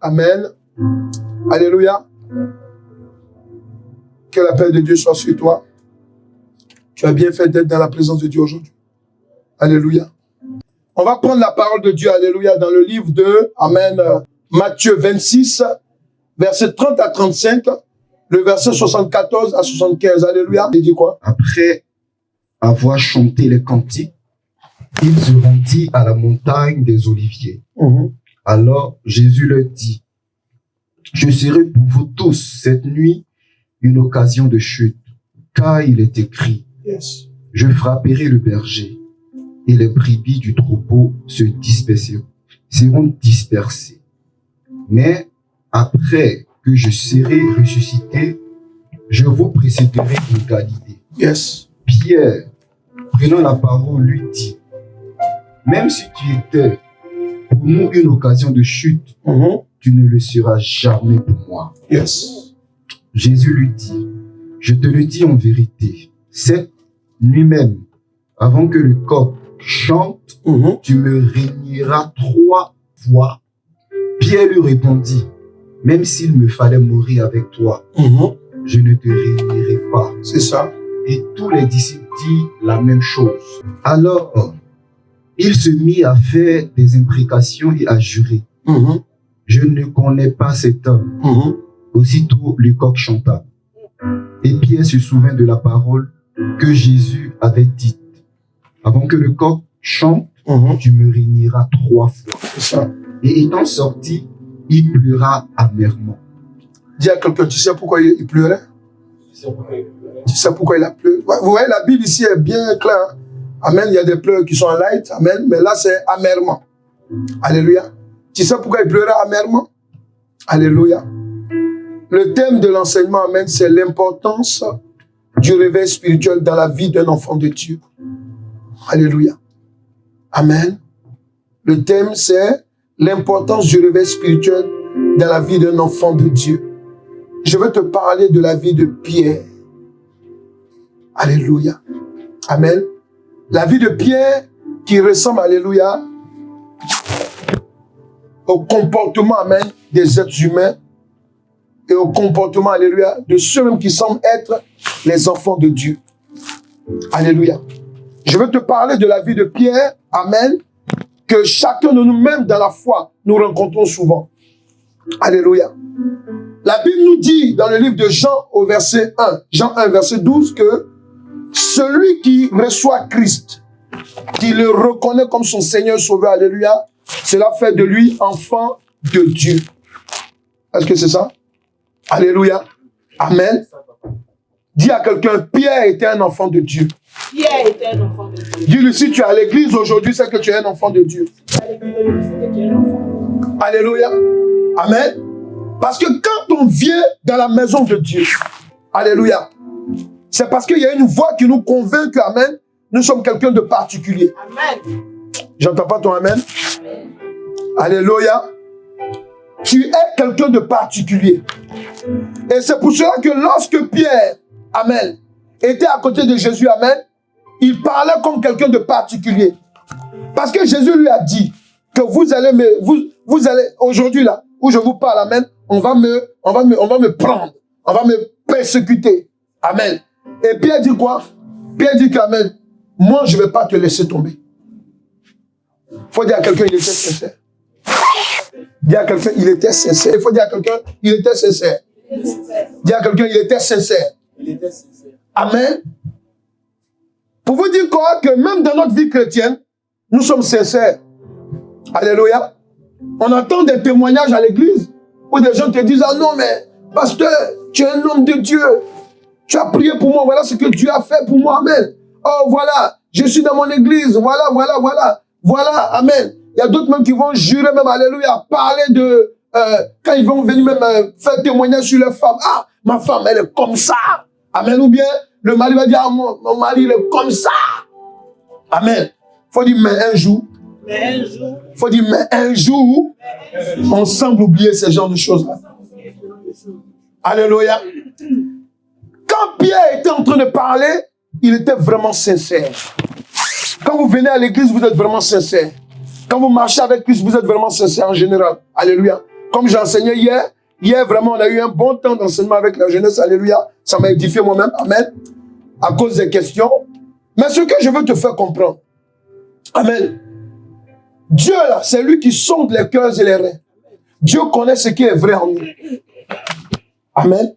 Amen. Alléluia. Que la paix de Dieu soit sur toi. Tu as bien fait d'être dans la présence de Dieu aujourd'hui. Alléluia. On va prendre la parole de Dieu, alléluia, dans le livre de, amen, Matthieu 26, verset 30 à 35, le verset 74 à 75. Alléluia. Il dit quoi? Après avoir chanté les cantiques, il se rendit à la montagne des Oliviers. Alors Jésus leur dit, je serai pour vous tous cette nuit une occasion de chute, car il est écrit, je frapperai le berger, et les brebis du troupeau seront dispersées. Mais après que je serai ressuscité, je vous précéderai en Galilée. Pierre, prenant la parole, lui dit, même si tu étais pour nous une occasion de chute, tu ne le seras jamais pour moi. Jésus lui dit, je te le dis en vérité, cette nuit même, avant que le coq chante, tu me régneras 3 fois. Pierre lui répondit, même s'il me fallait mourir avec toi, je ne te régnerai pas. C'est ça. Et tous les disciples dirent la même chose. Alors, il se mit à faire des imprécations et à jurer. Je ne connais pas cet homme. Aussitôt, le coq chanta. Et Pierre se souvint de la parole que Jésus avait dite. Avant que le coq chante, tu me régneras 3 fois. C'est ça. Et étant sorti, il pleura amèrement. Dis à quelqu'un, tu sais pourquoi il pleurait? Tu sais pourquoi il a pleuré? Vous voyez, la Bible ici est bien claire. Hein? Amen. Il y a des pleurs qui sont en light. Amen. Mais là, c'est amèrement. Alléluia. Tu sais pourquoi il pleurait amèrement? Alléluia. Le thème de l'enseignement, amen, c'est l'importance du réveil spirituel dans la vie d'un enfant de Dieu. Alléluia. Amen. Le thème, c'est l'importance du réveil spirituel dans la vie d'un enfant de Dieu. Je veux te parler de la vie de Pierre. Alléluia. Amen. La vie de Pierre qui ressemble, alléluia, au comportement, amen, des êtres humains et au comportement, alléluia, de ceux-mêmes qui semblent être les enfants de Dieu. Alléluia. Je veux te parler de la vie de Pierre, amen, que chacun de nous-mêmes dans la foi, nous rencontrons souvent. Alléluia. La Bible nous dit dans le livre de Jean au verset 1, Jean 1, verset 12, que celui qui reçoit Christ, qui le reconnaît comme son Seigneur Sauveur, alléluia, cela fait de lui enfant de Dieu. Est-ce que c'est ça? Alléluia. Amen. Dis à quelqu'un, Pierre était un enfant de Dieu. Pierre était un enfant de Dieu. Dis-lui, si tu es à l'église aujourd'hui, c'est que tu es un enfant de Dieu. Alléluia. Amen. Parce que quand on vient dans la maison de Dieu, alléluia, c'est parce qu'il y a une voix qui nous convainc que, amen, nous sommes quelqu'un de particulier. Amen. J'entends pas ton amen. Amen. Alléluia. Tu es quelqu'un de particulier. Et c'est pour cela que lorsque Pierre, amen, était à côté de Jésus, amen, il parlait comme quelqu'un de particulier. Parce que Jésus lui a dit que vous allez aujourd'hui là, où je vous parle, amen, on va me prendre, on va me persécuter. Amen. Et Pierre dit quoi? Pierre dit qu'amen, moi je ne vais pas te laisser tomber. Il faut dire à quelqu'un, il était sincère. Dis à quelqu'un, il était sincère. Il faut dire à quelqu'un, il était sincère. Dis à quelqu'un, il était sincère. Amen. Pour vous dire quoi? Que même dans notre vie chrétienne, nous sommes sincères. Alléluia. On entend des témoignages à l'église où des gens te disent, ah non, mais pasteur, tu es un homme de Dieu. Tu as prié pour moi, voilà ce que Dieu a fait pour moi. Amen. Oh, voilà, je suis dans mon église. Voilà. Voilà, amen. Il y a d'autres même qui vont jurer même, alléluia, parler de, quand ils vont venir même faire témoignage sur leur femme. Ah, ma femme, elle est comme ça. Amen. Ou bien, le mari va dire, ah, mon mari, il est comme ça. Amen. Faut dire, mais un jour. Faut dire, mais un jour, on semble oublier ce genre de choses-là. Alléluia. Quand Pierre était en train de parler, il était vraiment sincère. Quand vous venez à l'église, vous êtes vraiment sincère. Quand vous marchez avec Christ, vous êtes vraiment sincère en général. Alléluia. Comme j'ai enseigné hier, vraiment, on a eu un bon temps d'enseignement avec la jeunesse. Alléluia. Ça m'a édifié moi-même. Amen. À cause des questions. Mais ce que je veux te faire comprendre. Amen. Dieu, là, c'est lui qui sonde les cœurs et les reins. Dieu connaît ce qui est vrai en nous. Amen.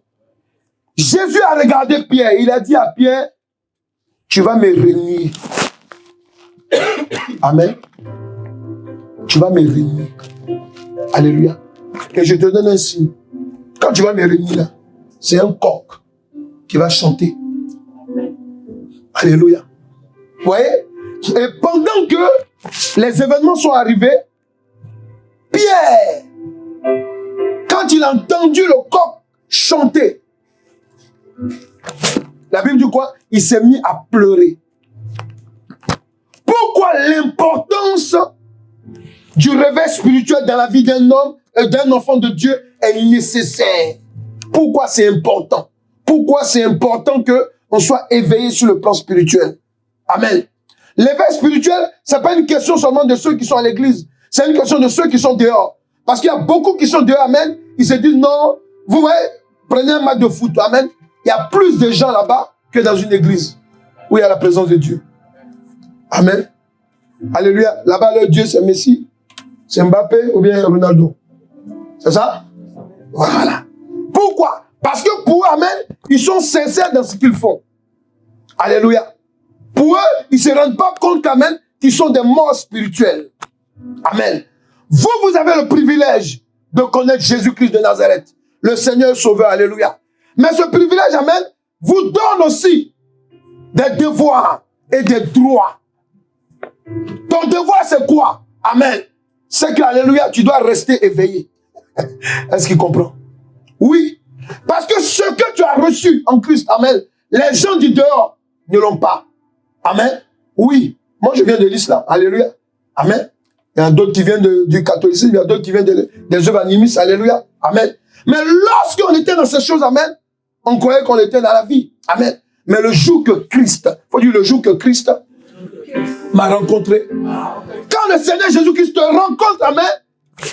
Jésus a regardé Pierre. Il a dit à Pierre, tu vas me réunir. Amen. Tu vas me réunir. Alléluia. Et je te donne un signe. Quand tu vas me réunir là, c'est un coq qui va chanter. Alléluia. Vous voyez? Et pendant que les événements sont arrivés, Pierre, quand il a entendu le coq chanter, la Bible dit quoi? Il s'est mis à pleurer. Pourquoi l'importance du réveil spirituel dans la vie d'un homme et d'un enfant de Dieu est nécessaire? Pourquoi c'est important? Pourquoi c'est important qu'on soit éveillé sur le plan spirituel? Amen. L'éveil spirituel, ce n'est pas une question seulement de ceux qui sont à l'église. C'est une question de ceux qui sont dehors. Parce qu'il y a beaucoup qui sont dehors, amen. Ils se disent, non, vous voyez, prenez un match de foot, amen. Il y a plus de gens là-bas que dans une église où il y a la présence de Dieu. Amen. Alléluia. Là-bas, le Dieu, c'est Messi, c'est Mbappé ou bien Ronaldo. C'est ça? Voilà. Pourquoi? Parce que pour eux, amen, ils sont sincères dans ce qu'ils font. Alléluia. Pour eux, ils ne se rendent pas compte, amen, qu'ils sont des morts spirituels. Amen. Vous, vous avez le privilège de connaître Jésus-Christ de Nazareth, le Seigneur Sauveur. Alléluia. Mais ce privilège, amen, vous donne aussi des devoirs et des droits. Ton devoir, c'est quoi? Amen. C'est que, alléluia, tu dois rester éveillé. Est-ce qu'il comprend? Oui. Parce que ce que tu as reçu en Christ, amen, les gens du dehors ne l'ont pas. Amen. Oui. Moi, je viens de l'islam. Alléluia. Amen. Il y a d'autres qui viennent du catholicisme, il y a d'autres qui viennent des œuvres animistes. Alléluia. Amen. Mais lorsqu'on était dans ces choses, amen, on croyait qu'on était dans la vie. Amen. Mais le jour que Christ, il faut dire le jour que Christ m'a rencontré. Quand le Seigneur Jésus-Christ te rencontre, amen,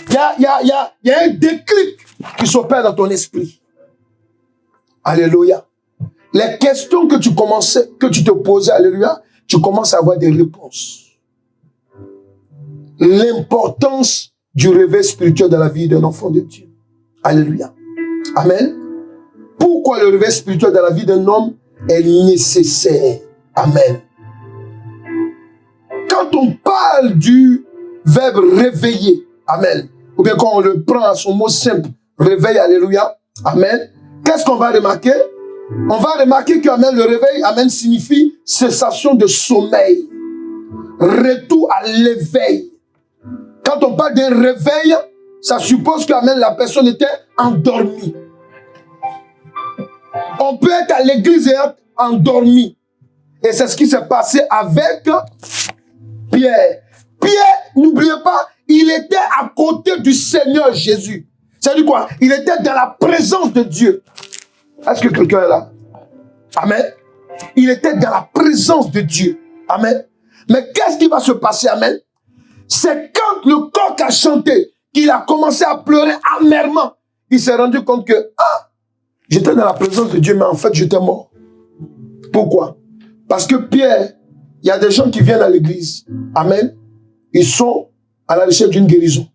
il y a un déclic qui s'opère dans ton esprit. Alléluia. Les questions que tu te posais, alléluia, tu commences à avoir des réponses. L'importance du réveil spirituel dans la vie d'un enfant de Dieu. Alléluia. Amen. Pourquoi le réveil spirituel dans la vie d'un homme est nécessaire? Amen. Quand on parle du verbe réveiller, amen, ou bien quand on le prend à son mot simple, réveil, alléluia, amen, qu'est-ce qu'on va remarquer? On va remarquer que amen, le réveil, amen, signifie cessation de sommeil, retour à l'éveil. Quand on parle d'un réveil, ça suppose que amen, la personne était endormie. On peut être à l'église et être endormi. Et c'est ce qui s'est passé avec Pierre. Pierre, n'oubliez pas, il était à côté du Seigneur Jésus. C'est-à-dire quoi? Il était dans la présence de Dieu. Est-ce que quelqu'un est là? Amen. Il était dans la présence de Dieu. Amen. Mais qu'est-ce qui va se passer? Amen. C'est quand le coq a chanté qu'il a commencé à pleurer amèrement. Il s'est rendu compte que, j'étais dans la présence de Dieu, mais en fait, j'étais mort. Pourquoi? Parce que Pierre, il y a des gens qui viennent à l'église. Amen. Ils sont à la recherche d'une guérison.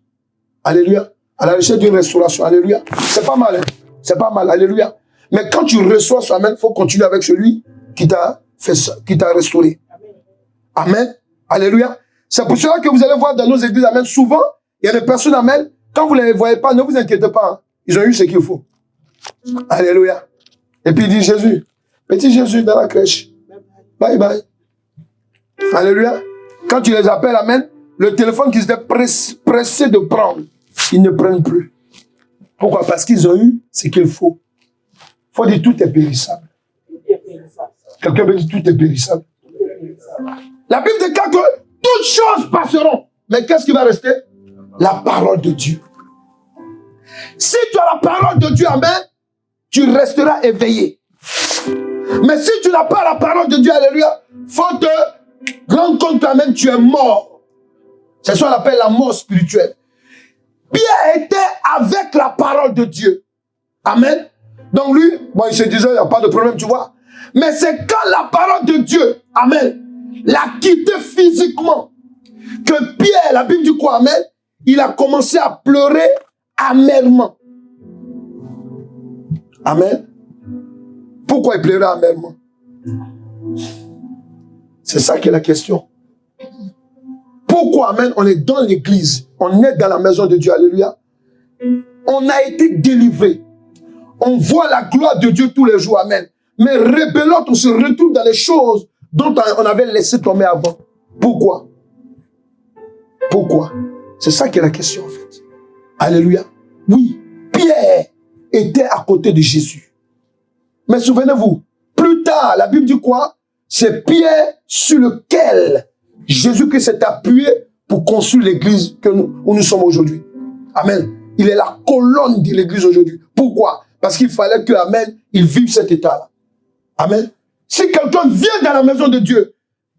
Alléluia. À la recherche d'une restauration. Alléluia. C'est pas mal. Hein? C'est pas mal. Alléluia. Mais quand tu reçois ce amen, il faut continuer avec celui qui t'a fait ça, qui t'a restauré. Amen. Alléluia. C'est pour cela que vous allez voir dans nos églises, amen, souvent, il y a des personnes, amen, quand vous ne les voyez pas, ne vous inquiétez pas. Hein, ils ont eu ce qu'il faut. Alléluia. Et puis il dit Jésus, petit Jésus dans la crèche. Bye bye. Alléluia. Quand tu les appelles, amen, le téléphone qu'ils étaient pressés de prendre, ils ne prennent plus. Pourquoi? Parce qu'ils ont eu ce qu'il faut. Il faut dire tout est périssable. Quelqu'un veut dire tout est périssable. La Bible déclare que toutes choses passeront. Mais qu'est-ce qui va rester? La parole de Dieu. Si tu as la parole de Dieu, amen, tu resteras éveillé. Mais si tu n'as pas la parole de Dieu, alléluia, faut te rendre compte que toi-même tu es mort. C'est ce qu'on appelle la mort spirituelle. Pierre était avec parole de Dieu. Amen. Donc lui, bon, il se disait, il n'y a pas de problème, tu vois. Mais c'est quand la parole de Dieu, amen, l'a quitté physiquement, que Pierre, la Bible dit quoi, amen, il a commencé à pleurer amèrement. Amen. Pourquoi il pleurait amèrement? C'est ça qui est la question. Pourquoi, amen, on est dans l'église, on est dans la maison de Dieu, alléluia. On a été délivré. On voit la gloire de Dieu tous les jours, amen. Mais rebelote, on se retrouve dans les choses dont on avait laissé tomber avant. Pourquoi? Pourquoi? C'est ça qui est la question, en fait. Alléluia. Oui, Pierre était à côté de Jésus. Mais souvenez-vous, plus tard, la Bible dit quoi? C'est Pierre sur lequel Jésus-Christ s'est appuyé pour construire l'église où nous sommes aujourd'hui. Amen. Il est la colonne de l'église aujourd'hui. Pourquoi? Parce qu'il fallait que, amen, il vive cet état-là. Amen. Si quelqu'un vient dans la maison de Dieu,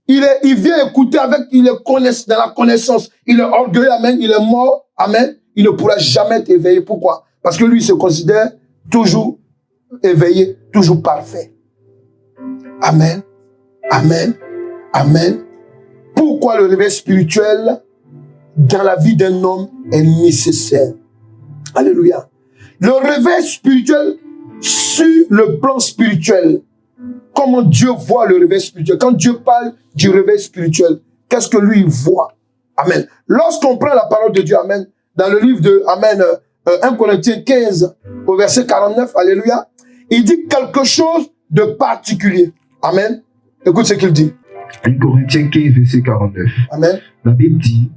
il vient écouter il est dans la connaissance, il est orgueilleux, amen, il est mort, amen, il ne pourra jamais être éveillé. Pourquoi? Parce que lui, il se considère toujours éveillé, toujours parfait. Amen. Amen. Amen. Pourquoi le réveil spirituel dans la vie d'un homme est nécessaire? Alléluia. Le réveil spirituel sur le plan spirituel. Comment Dieu voit le réveil spirituel? Quand Dieu parle du réveil spirituel, qu'est-ce que lui voit? Amen. Lorsqu'on prend la parole de Dieu, amen, dans le livre de, amen, 1 Corinthiens 15, au verset 49, alléluia, il dit quelque chose de particulier. Amen. Écoute ce qu'il dit. 1 Corinthiens 15, verset 49. Amen. La Bible dit,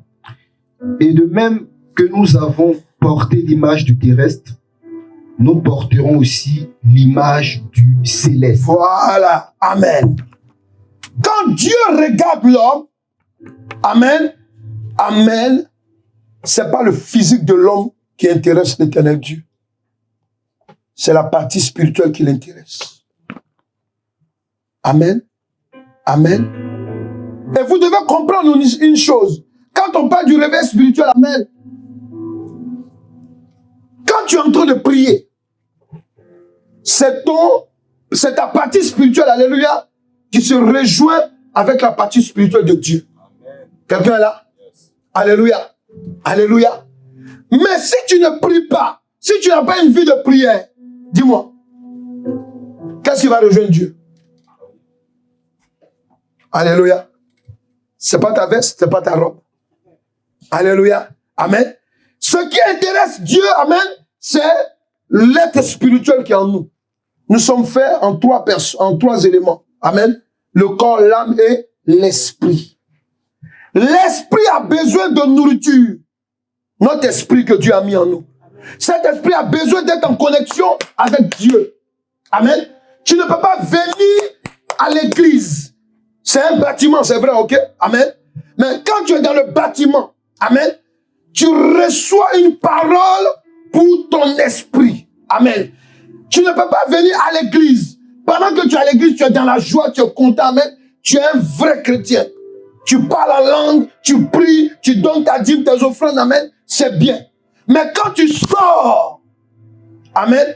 et de même que nous avons porté l'image du terrestre, nous porterons aussi l'image du céleste. Voilà. Amen. Quand Dieu regarde l'homme, amen, amen, c'est pas le physique de l'homme qui intéresse l'éternel Dieu. C'est la partie spirituelle qui l'intéresse. Amen. Amen. Et vous devez comprendre une chose. Quand on parle du réveil spirituel, amen, quand tu es en train de prier, c'est ta partie spirituelle, alléluia, qui se rejoint avec la partie spirituelle de Dieu. Quelqu'un est là? Yes. Alléluia. Alléluia. Mais si tu ne pries pas, si tu n'as pas une vie de prière, dis-moi, qu'est-ce qui va rejoindre Dieu? Alléluia. C'est pas ta veste, c'est pas ta robe. Alléluia. Amen. Ce qui intéresse Dieu, amen, c'est l'être spirituel qui est en nous. Nous sommes faits en trois éléments. Amen. Le corps, l'âme et l'esprit. L'esprit a besoin de nourriture. Notre esprit que Dieu a mis en nous. Cet esprit a besoin d'être en connexion avec Dieu. Amen. Tu ne peux pas venir à l'église. C'est un bâtiment, c'est vrai, ok? Amen. Mais quand tu es dans le bâtiment, amen, tu reçois une parole pour ton esprit. Amen. Tu ne peux pas venir à l'église. Pendant que tu es à l'église, tu es dans la joie, tu es content, amen. Tu es un vrai chrétien. Tu parles la langue, tu pries, tu donnes ta dîme, tes offrandes, amen. C'est bien. Mais quand tu sors, amen,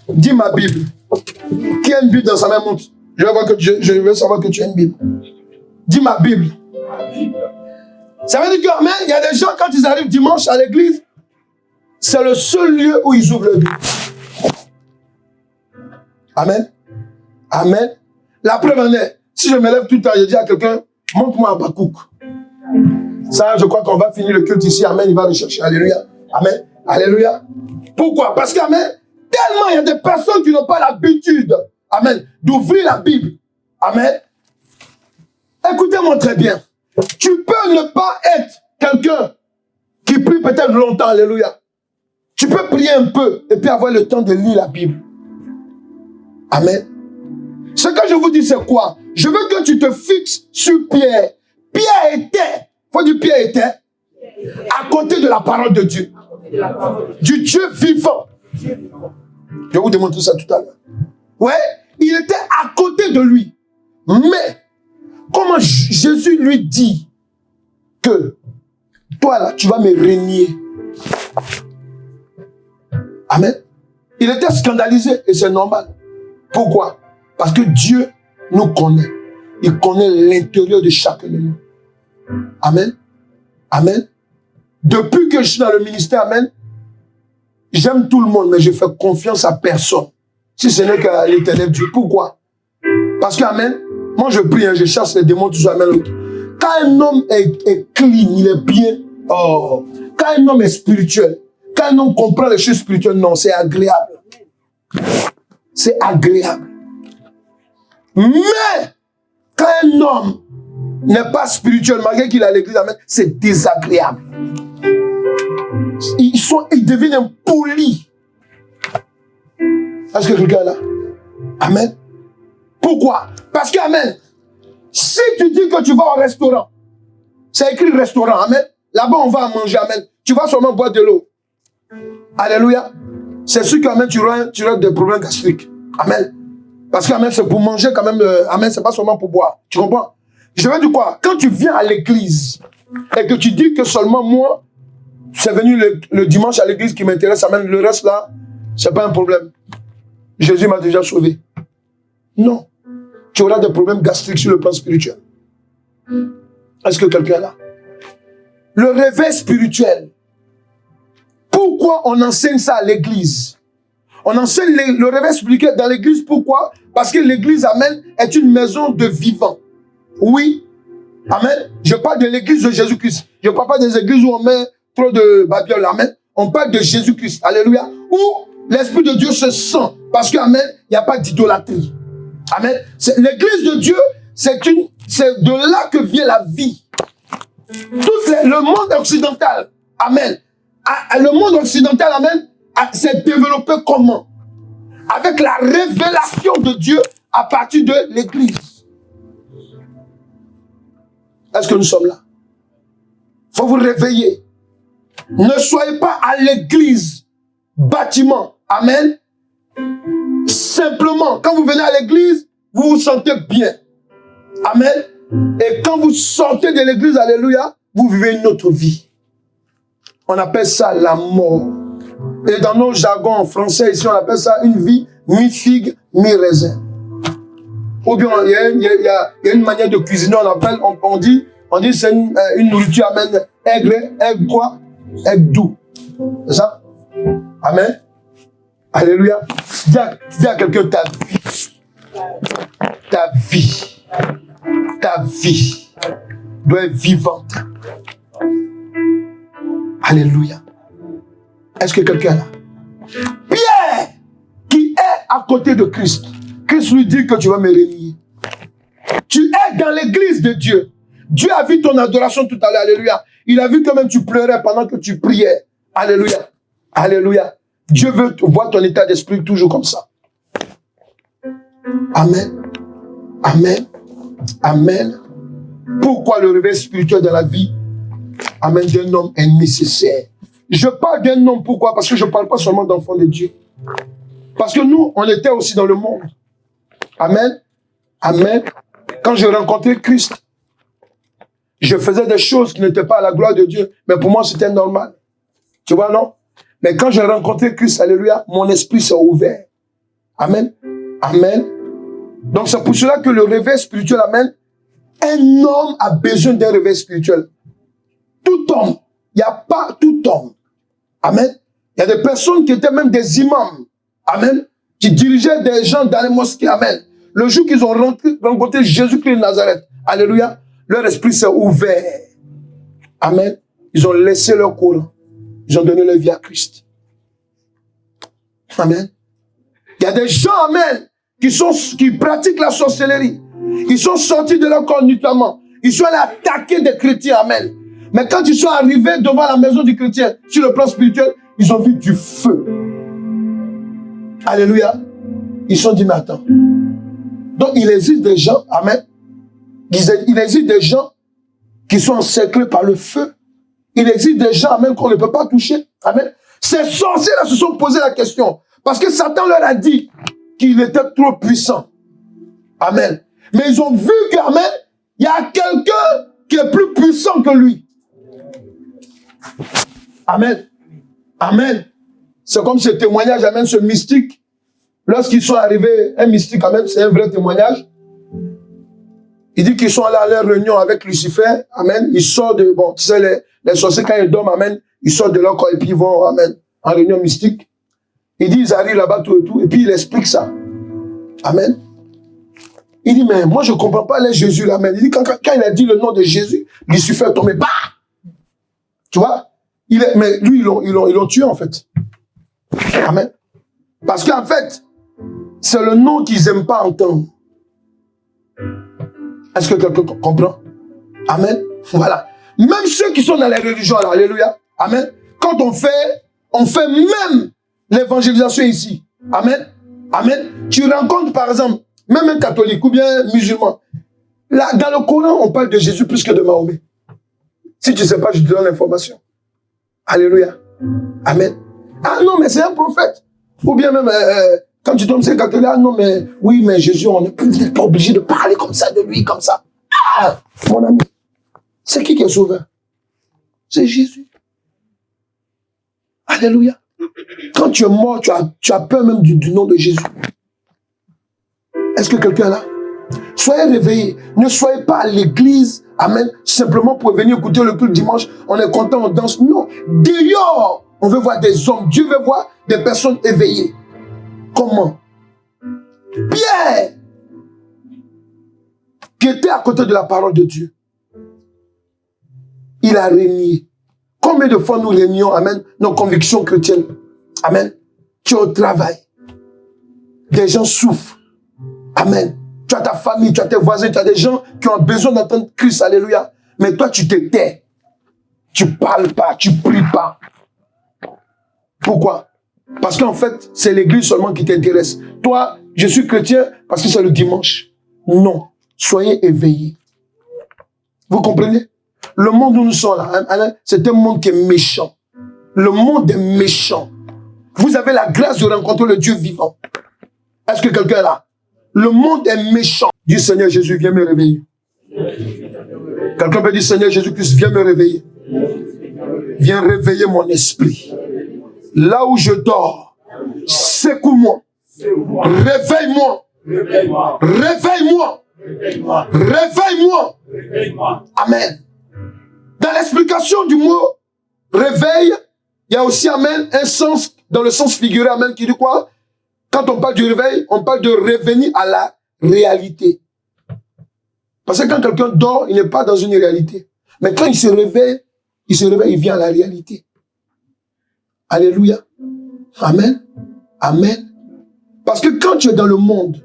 dis ma Bible. Qui a une Bible dans sa main, montre. Je veux savoir que tu as une Bible. Dis ma Bible. Ça veut dire que, amen, il y a des gens, quand ils arrivent dimanche à l'église, c'est le seul lieu où ils ouvrent le Bible. Amen. Amen. La preuve en est, si je me lève tout le temps, je dis à quelqu'un, montre-moi Habakkuk. Ça, je crois qu'on va finir le culte ici. Amen. Il va le chercher. Alléluia. Amen. Alléluia. Pourquoi? Parce qu'amen, tellement il y a des personnes qui n'ont pas l'habitude, amen, d'ouvrir la Bible. Amen. Écoutez-moi très bien. Tu peux ne pas être quelqu'un qui prie peut-être longtemps. Alléluia. Tu peux prier un peu et puis avoir le temps de lire la Bible. Amen. Ce que je vous dis, c'est quoi? Je veux que tu te fixes sur Pierre. Pierre était, faut dire Pierre était, à côté de la parole de Dieu. Du Dieu vivant. Je vais vous démontrer ça tout à l'heure. Ouais, il était à côté de lui. Mais, comment Jésus lui dit que toi là, tu vas me régner. Amen. Il était scandalisé et c'est normal. Pourquoi? Parce que Dieu nous connaît. Il connaît l'intérieur de chacun de nous. Amen. Amen. Depuis que je suis dans le ministère, amen, j'aime tout le monde, mais je fais confiance à personne. Si ce n'est qu'à l'éternel Dieu. Pourquoi? Parce que, amen, moi je prie, hein, je chasse les démons, tout ça, amen. Quand un homme est clean, il est bien, oh, quand un homme est spirituel, quand un homme comprend les choses spirituelles, non, c'est agréable. C'est agréable. Mais, quand un homme n'est pas spirituel, malgré qu'il a l'église, amen, c'est désagréable. Ils deviennent impolis. Est-ce que quelqu'un est là? Amen. Pourquoi? Parce que, amen, si tu dis que tu vas au restaurant, c'est écrit restaurant, amen, là-bas on va manger, amen, tu vas seulement boire de l'eau. Alléluia. C'est sûr que, amen, tu auras des problèmes gastriques. Amen. Parce que, amen, c'est pour manger quand même, amen, c'est pas seulement pour boire. Tu comprends? Je veux dire quoi? Quand tu viens à l'église et que tu dis que seulement moi, c'est venu le dimanche à l'église qui m'intéresse, amen, le reste là, c'est pas un problème. Jésus m'a déjà sauvé. Non. Tu auras des problèmes gastriques sur le plan spirituel. Est-ce que quelqu'un est là? Le réveil spirituel. Pourquoi on enseigne ça à l'église? On enseigne le réveil spirituel dans l'église. Pourquoi? Parce que l'église, amen, est une maison de vivants. Oui. Amen. Je parle de l'église de Jésus-Christ. Je ne parle pas des églises où on met trop de babioles. Amen. On parle de Jésus-Christ. Alléluia. Où l'Esprit de Dieu se sent. Parce que, amen, il n'y a pas d'idolâtrie. Amen. L'église de Dieu, c'est de là que vient la vie. Le monde occidental, amen. Le monde occidental, amen, s'est développé comment? Avec la révélation de Dieu à partir de l'église. Est-ce que nous sommes là? Il faut vous réveiller. Ne soyez pas à l'église, bâtiment. Amen. Simplement, quand vous venez à l'église, vous vous sentez bien. Amen. Et quand vous sortez de l'église, alléluia, vous vivez une autre vie. On appelle ça la mort. Et dans nos jargons en français, ici, on appelle ça une vie mi-figue, mi-raisin. Ou bien, il y a une manière de cuisiner, on dit c'est une nourriture, amen, aigre quoi? Aigre doux. C'est ça? Amen. Alléluia. Dis à quelqu'un ta vie doit être vivante. Alléluia. Est-ce que quelqu'un est là? Pierre, qui est à côté de Christ, Christ lui dit que tu vas me renier. Tu es dans l'église de Dieu. Dieu a vu ton adoration tout à l'heure. Alléluia. Il a vu que même tu pleurais pendant que tu priais. Alléluia. Alléluia. Dieu veut voir ton état d'esprit toujours comme ça. Amen. Amen. Amen. Pourquoi le réveil spirituel dans la vie, amen, d'un homme est nécessaire? Je parle d'un homme, pourquoi? Parce que je ne parle pas seulement d'enfants de Dieu. Parce que nous, on était aussi dans le monde. Amen. Amen. Quand j'ai rencontré Christ, je faisais des choses qui n'étaient pas à la gloire de Dieu. Mais pour moi, c'était normal. Tu vois, non? Mais quand j'ai rencontré Christ, alléluia, mon esprit s'est ouvert. Amen. Amen. Donc c'est pour cela que le réveil spirituel, amen, un homme a besoin d'un réveil spirituel. Tout homme. Il n'y a pas tout homme. Amen. Il y a des personnes qui étaient même des imams. Amen. Qui dirigeaient des gens dans les mosquées. Amen. Le jour qu'ils ont rencontré Jésus-Christ de Nazareth. Alléluia. Leur esprit s'est ouvert. Amen. Ils ont laissé leur Coran. Ils ont donné leur vie à Christ. Amen. Il y a des gens, amen, qui pratiquent la sorcellerie. Ils sont sortis de leur corps notamment. Ils sont allés attaquer des chrétiens, amen. Mais quand ils sont arrivés devant la maison du chrétien, sur le plan spirituel, ils ont vu du feu. Alléluia. Ils se sont dit, mais attends. Donc il existe des gens, amen. Il existe des gens qui sont encerclés par le feu. Il existe des gens, amen, qu'on ne peut pas toucher. Amen. Ces sorciers-là se sont posé la question. Parce que Satan leur a dit qu'il était trop puissant. Amen. Mais ils ont vu qu'amen, il y a quelqu'un qui est plus puissant que lui. Amen. Amen. C'est comme ce témoignage, amen, ce mystique. Lorsqu'ils sont arrivés, un mystique, amen, c'est un vrai témoignage. Il dit qu'ils sont allés à leur réunion avec Lucifer, amen. Ils sortent de, bon, tu sais, les sorciers, quand ils dorment, amen, ils sortent de leur corps et puis ils vont, amen, en réunion mystique. Il dit, ils arrivent là-bas, tout et tout, et puis il explique ça. Amen. Il dit, mais moi, je ne comprends pas les Jésus, là, amen. Il dit, quand il a dit le nom de Jésus, Lucifer est tombé, bah! Tu vois? Mais lui, ils l'ont tué, en fait. Amen. Parce qu'en fait, c'est le nom qu'ils n'aiment pas entendre. Est-ce que quelqu'un comprend? Amen. Voilà. Même ceux qui sont dans les religions, là, alléluia. Amen. Quand on fait même l'évangélisation ici. Amen. Amen. Tu rencontres, par exemple, même un catholique ou bien un musulman. Là, dans le Coran, on parle de Jésus plus que de Mahomet. Si tu ne sais pas, je te donne l'information. Alléluia. Amen. Ah non, mais c'est un prophète. Ou bien même, quand tu tombes, c'est catholique. Ah non, mais oui, mais Jésus, on n'est pas obligé de parler comme ça de lui, comme ça. Ah, mon ami. C'est qui est sauveur? C'est Jésus. Alléluia. Quand tu es mort, tu as peur même du nom de Jésus. Est-ce que quelqu'un est là? Soyez réveillés. Ne soyez pas à l'église, amen, simplement pour venir écouter le culte dimanche. On est content, on danse. Non. Dehors, on veut voir des hommes. Dieu veut voir des personnes éveillées. Comment? Pierre, qui était à côté de la parole de Dieu, il a régné. Combien de fois nous réunions, amen, nos convictions chrétiennes? Amen. Tu es au travail. Des gens souffrent. Amen. Tu as ta famille, tu as tes voisins, tu as des gens qui ont besoin d'entendre Christ. Alléluia. Mais toi, tu te tais. Tu ne parles pas, tu ne pries pas. Pourquoi? Parce qu'en fait, c'est l'église seulement qui t'intéresse. Toi, je suis chrétien parce que c'est le dimanche. Non. Soyez éveillés. Vous comprenez? Le monde où nous sommes là, c'est un monde qui est méchant. Le monde est méchant. Vous avez la grâce de rencontrer le Dieu vivant. Est-ce que quelqu'un est là? Le monde est méchant. Dis Seigneur Jésus, viens me réveiller. Quelqu'un peut dire Seigneur Jésus-Christ, viens me réveiller. Viens réveiller mon esprit. Là où je dors, secoue-moi. Réveille-moi. Réveille-moi. Réveille-moi. Amen. Dans l'explication du mot réveil, il y a aussi, amen, un sens, dans le sens figuré, amen, qui dit quoi? Quand on parle du réveil, on parle de revenir à la réalité. Parce que quand quelqu'un dort, il n'est pas dans une réalité. Mais quand il se réveille, il vient à la réalité. Alléluia. Amen. Amen. Parce que quand tu es dans le monde,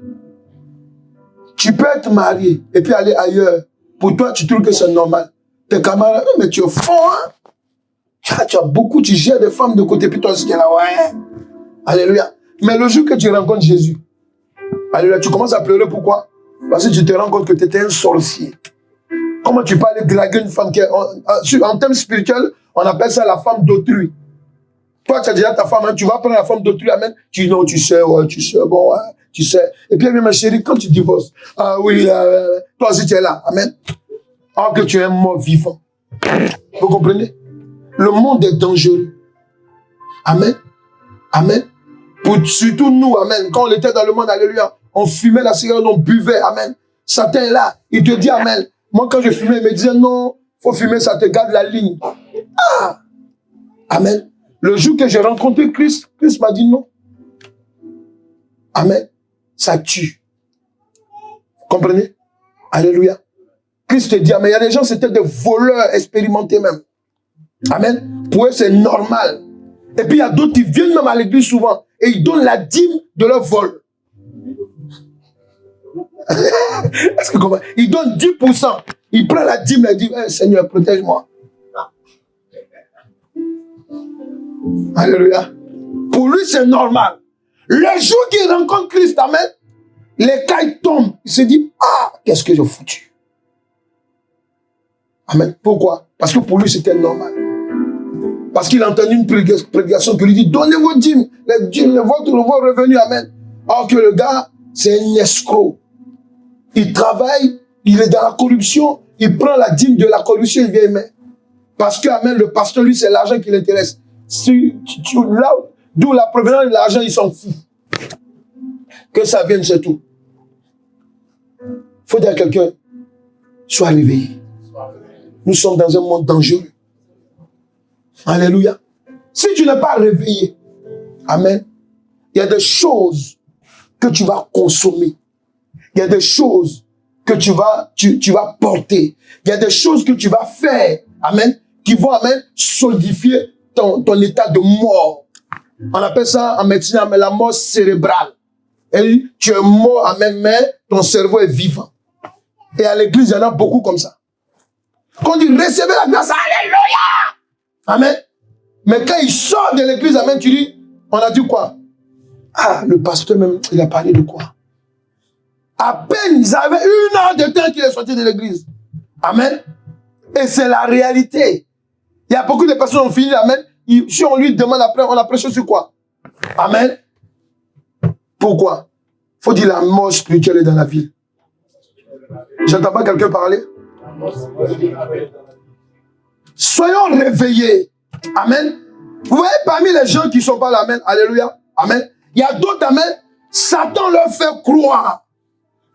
tu peux être marié et puis aller ailleurs. Pour toi, tu trouves que c'est normal. Tes camarades, mais tu es fort, hein? Tu as beaucoup, tu gères des femmes de côté, puis toi aussi, tu es là, ouais. Alléluia. Mais le jour que tu rencontres Jésus, alléluia, tu commences à pleurer, pourquoi? Parce que tu te rends compte que tu étais un sorcier. Comment tu peux aller draguer une femme qui est... En termes spirituels, on appelle ça la femme d'autrui. Toi, tu as déjà ta femme, hein, tu vas prendre la femme d'autrui, amen. Tu dis non, tu sais, ouais, bon, ouais, tu sais. Et puis, ma chérie, quand tu divorces, ah oui, toi aussi tu es là, amen. Or que tu es un mort vivant. Vous comprenez? Le monde est dangereux. Amen. Amen. Surtout nous, amen. Quand on était dans le monde, alléluia, on fumait la cigarette, on buvait, amen. Satan est là, il te dit, amen. Moi, quand je fumais, il me disait, non, faut fumer, ça te garde la ligne. Ah! Amen. Le jour que j'ai rencontré Christ, Christ m'a dit non. Amen. Ça tue. Vous comprenez? Alléluia. Christ te dit, mais il y a des gens, c'était des voleurs expérimentés même. Amen. Pour eux, c'est normal. Et puis, il y a d'autres qui viennent même à l'église souvent et ils donnent la dîme de leur vol. Est-ce que vous comprenez? Ils donnent 10%. Ils prennent la dîme et ils disent, hey, Seigneur, protège-moi. Alléluia. Pour lui, c'est normal. Le jour qu'il rencontre Christ, amen, les cailles tombent. Il se dit, ah, qu'est-ce que j'ai foutu? Amen. Pourquoi? Parce que pour lui, c'était normal. Parce qu'il a entendu une prédication qui lui dit, donnez vos dîmes, les dîmes, votre revenu, amen. Or que le gars, c'est un escroc. Il travaille, il est dans la corruption, il prend la dîme de la corruption, il vient mettre. Parce que, amen, le pasteur, lui, c'est l'argent qui l'intéresse. Là, D'où la provenance de l'argent, ils s'en foutent. Que ça vienne, c'est tout. Il faut dire à quelqu'un, sois réveillé. Nous sommes dans un monde dangereux. Alléluia. Si tu n'es pas réveillé, amen, il y a des choses que tu vas consommer. Il y a des choses que tu vas porter. Il y a des choses que tu vas faire, amen, qui vont, amen, solidifier ton état de mort. On appelle ça en médecine, amen, la mort cérébrale. Et tu es mort, amen, mais ton cerveau est vivant. Et à l'église, il y en a beaucoup comme ça. Quand on dit recevez la grâce, alléluia! Amen. Mais quand il sort de l'église, amen, tu dis, on a dit quoi? Ah, le pasteur même, il a parlé de quoi? À peine, ils avaient 1 heure de temps qu'il est sorti de l'église. Amen. Et c'est la réalité. Il y a beaucoup de personnes qui ont fini, amen. Si on lui demande après, on a prêché sur quoi? Amen. Pourquoi? Il faut dire la mort spirituelle est dans la ville. J'entends pas quelqu'un parler? Soyons réveillés. Amen. Vous voyez, parmi les gens qui ne sont pas là, amen, alléluia, amen, il y a d'autres, amen, Satan leur fait croire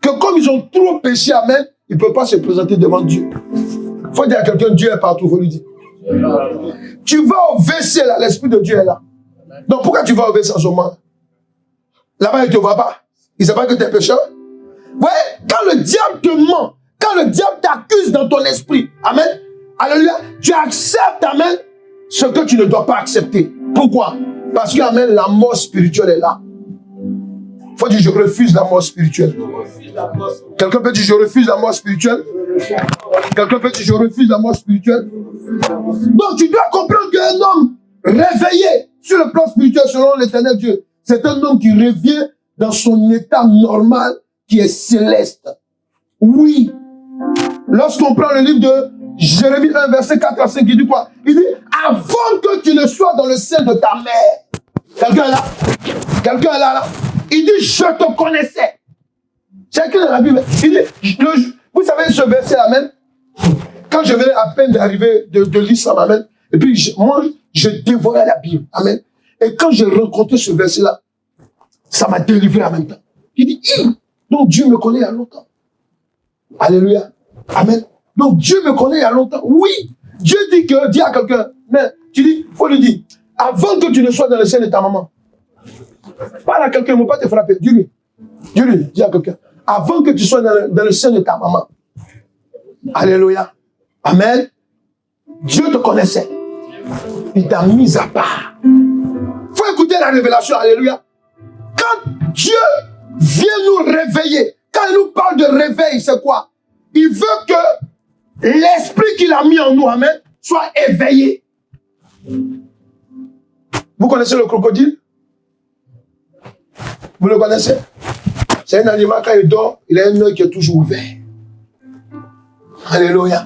que comme ils ont trop péché, amen, ils ne peuvent pas se présenter devant Dieu. Il faut dire à quelqu'un, Dieu est partout, il faut lui dire. Tu vas au WC là, l'Esprit de Dieu est là. Donc pourquoi tu vas au WC en ce moment? Là-bas, il ne te voit pas. Il ne sait pas que tu es pécheur. Vous voyez, quand le diable te ment, quand le diable t'accuse dans ton esprit, amen, alléluia, tu acceptes, amen, ce que tu ne dois pas accepter. Pourquoi? Parce que, amen, la mort spirituelle est là. Il faut dire, je refuse la mort spirituelle. Quelqu'un peut dire, je refuse la mort spirituelle. Quelqu'un peut dire, je refuse la mort spirituelle. Donc, tu dois comprendre qu'un homme réveillé sur le plan spirituel selon l'Éternel Dieu, c'est un homme qui revient dans son état normal qui est céleste. Oui. Lorsqu'on prend le livre de Jérémie 1, verset 4 à 5, il dit quoi? Il dit, avant que tu ne sois dans le sein de ta mère. Quelqu'un est là? Quelqu'un est là? Il dit, je te connaissais. C'est écrit dans la Bible. Il dit, vous savez ce verset-là même? Quand je venais à peine d'arriver de l'islam, amen, et puis moi, je dévorais la Bible, amen. Et quand j'ai rencontré ce verset-là, ça m'a délivré en même temps. Il dit, donc Dieu me connaît il y a longtemps. Alléluia. Amen. Donc Dieu me connaît il y a longtemps. Oui. Dieu dit à quelqu'un, mais tu dis, il faut lui dire, avant que tu ne sois dans le sein de ta maman, parle à quelqu'un, il ne faut pas te frapper. Dis-lui, dis à quelqu'un, avant que tu sois dans le sein de ta maman. Alléluia. Amen. Dieu te connaissait. Il t'a mis à part. Il faut écouter la révélation. Alléluia. Quand Dieu vient nous réveiller, quand il nous parle de réveil, c'est quoi? Il veut que l'esprit qu'il a mis en nous, amen, soit éveillé. Vous connaissez le crocodile? Vous le connaissez? C'est un animal, quand il dort, il a un œil qui est toujours ouvert. Alléluia.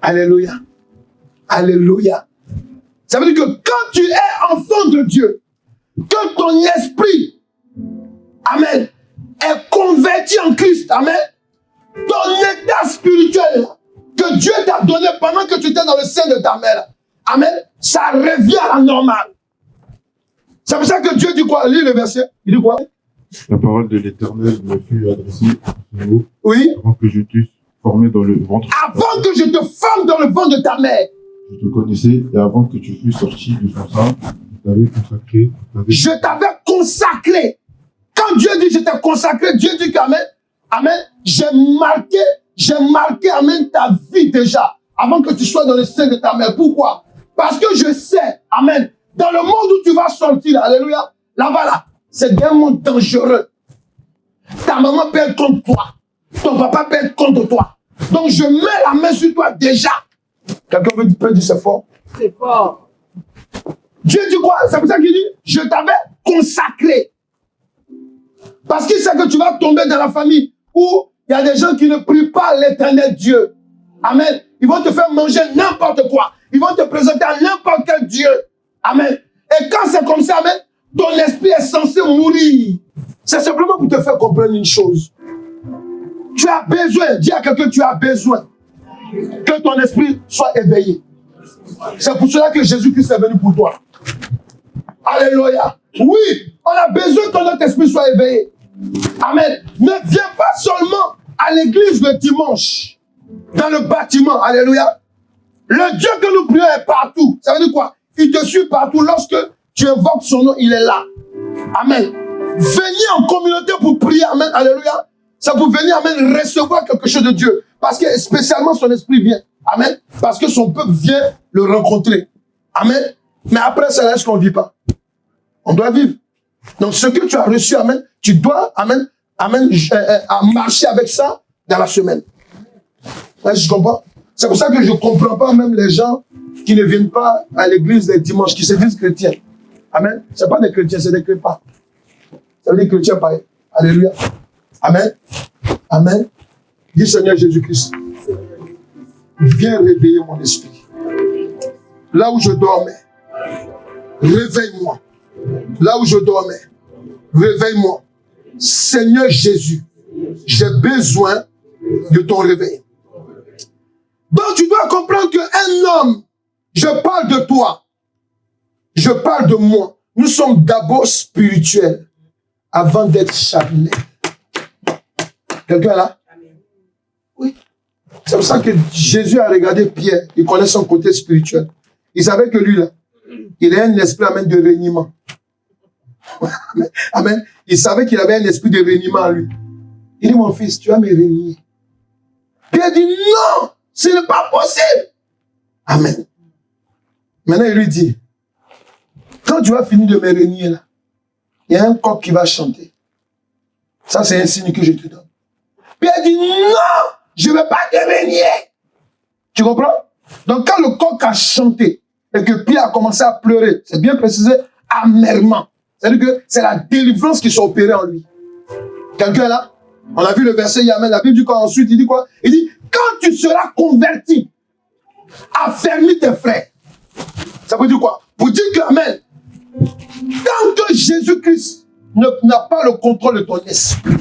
Alléluia. Alléluia. Ça veut dire que quand tu es enfant de Dieu, que ton esprit, amen, est converti en Christ, amen, ton état spirituel que Dieu t'a donné pendant que tu étais dans le sein de ta mère, amen, ça revient à la normale. C'est pour ça que Dieu dit quoi? Lis le verset. Il dit quoi? La parole de l'Éternel me fut adressée à ce mot, oui. Avant que je t'eusse formé dans le ventre. Avant que je te forme dans le ventre de ta mère. Je te connaissais et avant que tu fusses sorti de son sein, je t'avais consacré. Je t'avais consacré. Quand Dieu dit je t'ai consacré, Dieu dit qu'amen, amen, j'ai marqué, amen, ta vie déjà, avant que tu sois dans le sein de ta mère. Pourquoi? Parce que je sais, amen, dans le monde où tu vas sortir, alléluia, là-bas, là, c'est un monde dangereux. Ta maman peut être contre toi. Ton papa peut être contre toi. Donc je mets la main sur toi déjà. Quelqu'un peut dire c'est fort? C'est fort. Dieu dit quoi? C'est pour ça qu'il dit, je t'avais consacré. Parce qu'il sait que tu vas tomber dans la famille où il y a des gens qui ne prient pas l'Éternel Dieu. Amen. Ils vont te faire manger n'importe quoi. Ils vont te présenter à n'importe quel Dieu. Amen. Et quand c'est comme ça, amen, ton esprit est censé mourir. C'est simplement pour te faire comprendre une chose. Tu as besoin, dis à quelqu'un, tu as besoin que ton esprit soit éveillé. C'est pour cela que Jésus-Christ est venu pour toi. Alléluia. Oui, on a besoin que notre esprit soit éveillé. Amen. Ne viens pas seulement à l'église le dimanche, dans le bâtiment. Alléluia. Le Dieu que nous prions est partout. Ça veut dire quoi? Il te suit partout. Lorsque tu invoques son nom, il est là. Amen. Venir en communauté pour prier. Amen. Alléluia. Ça pour venir, amen, recevoir quelque chose de Dieu. Parce que spécialement son esprit vient. Amen. Parce que son peuple vient le rencontrer. Amen. Mais après ça, est-ce qu'on ne vit pas? On doit vivre. Donc ce que tu as reçu, amen, tu dois, amen, marcher avec ça dans la semaine. Ouais, je comprends. C'est pour ça que je ne comprends pas même les gens qui ne viennent pas à l'église les dimanches, qui se disent chrétiens. Amen. Ce n'est pas des chrétiens, c'est des chrétiens. Ça veut dire chrétiens pareil. Alléluia. Amen. Amen. Dis Seigneur Jésus-Christ, viens réveiller mon esprit. Là où je dormais, réveille-moi. Là où je dormais, réveille-moi. Seigneur Jésus, j'ai besoin de ton réveil. Donc tu dois comprendre qu'un homme, je parle de toi, je parle de moi. Nous sommes d'abord spirituels avant d'être charnels. Quelqu'un là? Oui. C'est pour ça que Jésus a regardé Pierre, il connaît son côté spirituel. Il savait que lui là, il a un esprit amen, de reniement. Amen. Il savait qu'il avait un esprit de reniement en lui. Il dit, mon fils, tu vas me renier. Pierre dit, non, ce n'est pas possible. Amen. Maintenant, il lui dit, quand tu vas finir de me renier là, il y a un coq qui va chanter. Ça, c'est un signe que je te donne. Pierre dit, non, je ne vais pas te renier. Tu comprends? Donc, quand le coq a chanté et que Pierre a commencé à pleurer, c'est bien précisé, amèrement. C'est-à-dire que c'est la délivrance qui s'est opérée en lui. Quelqu'un là? On a vu le verset Yamen, la Bible dit quoi ensuite? Il dit quoi? Il dit, quand tu seras converti, affermis tes frères. Ça veut dire quoi? Pour dire que, amen, tant que Jésus-Christ n'a pas le contrôle de ton esprit,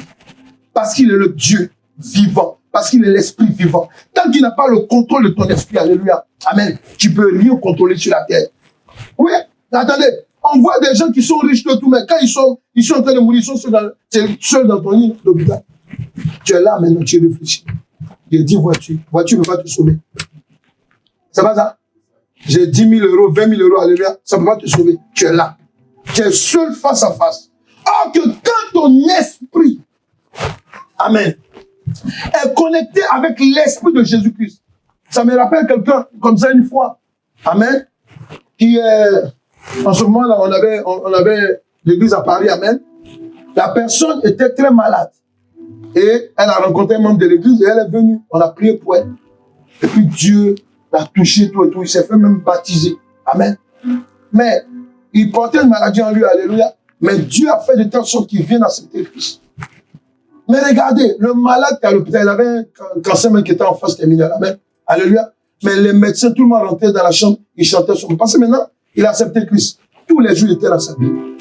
parce qu'il est le Dieu vivant, parce qu'il est l'esprit vivant, tant qu'il n'a pas le contrôle de ton esprit, alléluia, amen, tu peux rien contrôler sur la terre. Oui, attendez, on voit des gens qui sont riches de tout, mais quand ils sont en train de mourir, ils sont seuls dans ton lit d'hôpital. Tu es là maintenant, tu réfléchis. J'ai dit voiture ne peut pas te sauver. C'est pas ça? J'ai 10 000 euros, 20 000 euros, alléluia, ça ne peut pas te sauver. Tu es là. Tu es seul face à face. Or que quand ton esprit, amen, est connecté avec l'esprit de Jésus-Christ. Ça me rappelle quelqu'un comme ça une fois, amen, qui en ce moment-là, on avait l'église à Paris, amen. La personne était très malade. Et elle a rencontré un membre de l'église et elle est venue. On a prié pour elle. Et puis Dieu l'a touché, tout et tout. Il s'est fait même baptiser. Amen. Mais il portait une maladie en lui, alléluia. Mais Dieu a fait de telle sorte qu'il vienne accepter Christ. Mais regardez, le malade qui est à l'hôpital, il avait un cancer qui était en phase terminale. Amen. Alléluia. Mais les médecins, tout le monde rentrait dans la chambre, ils chantaient son nom. Parce que maintenant, il a accepté Christ. Tous les jours, il était dans sa Bible.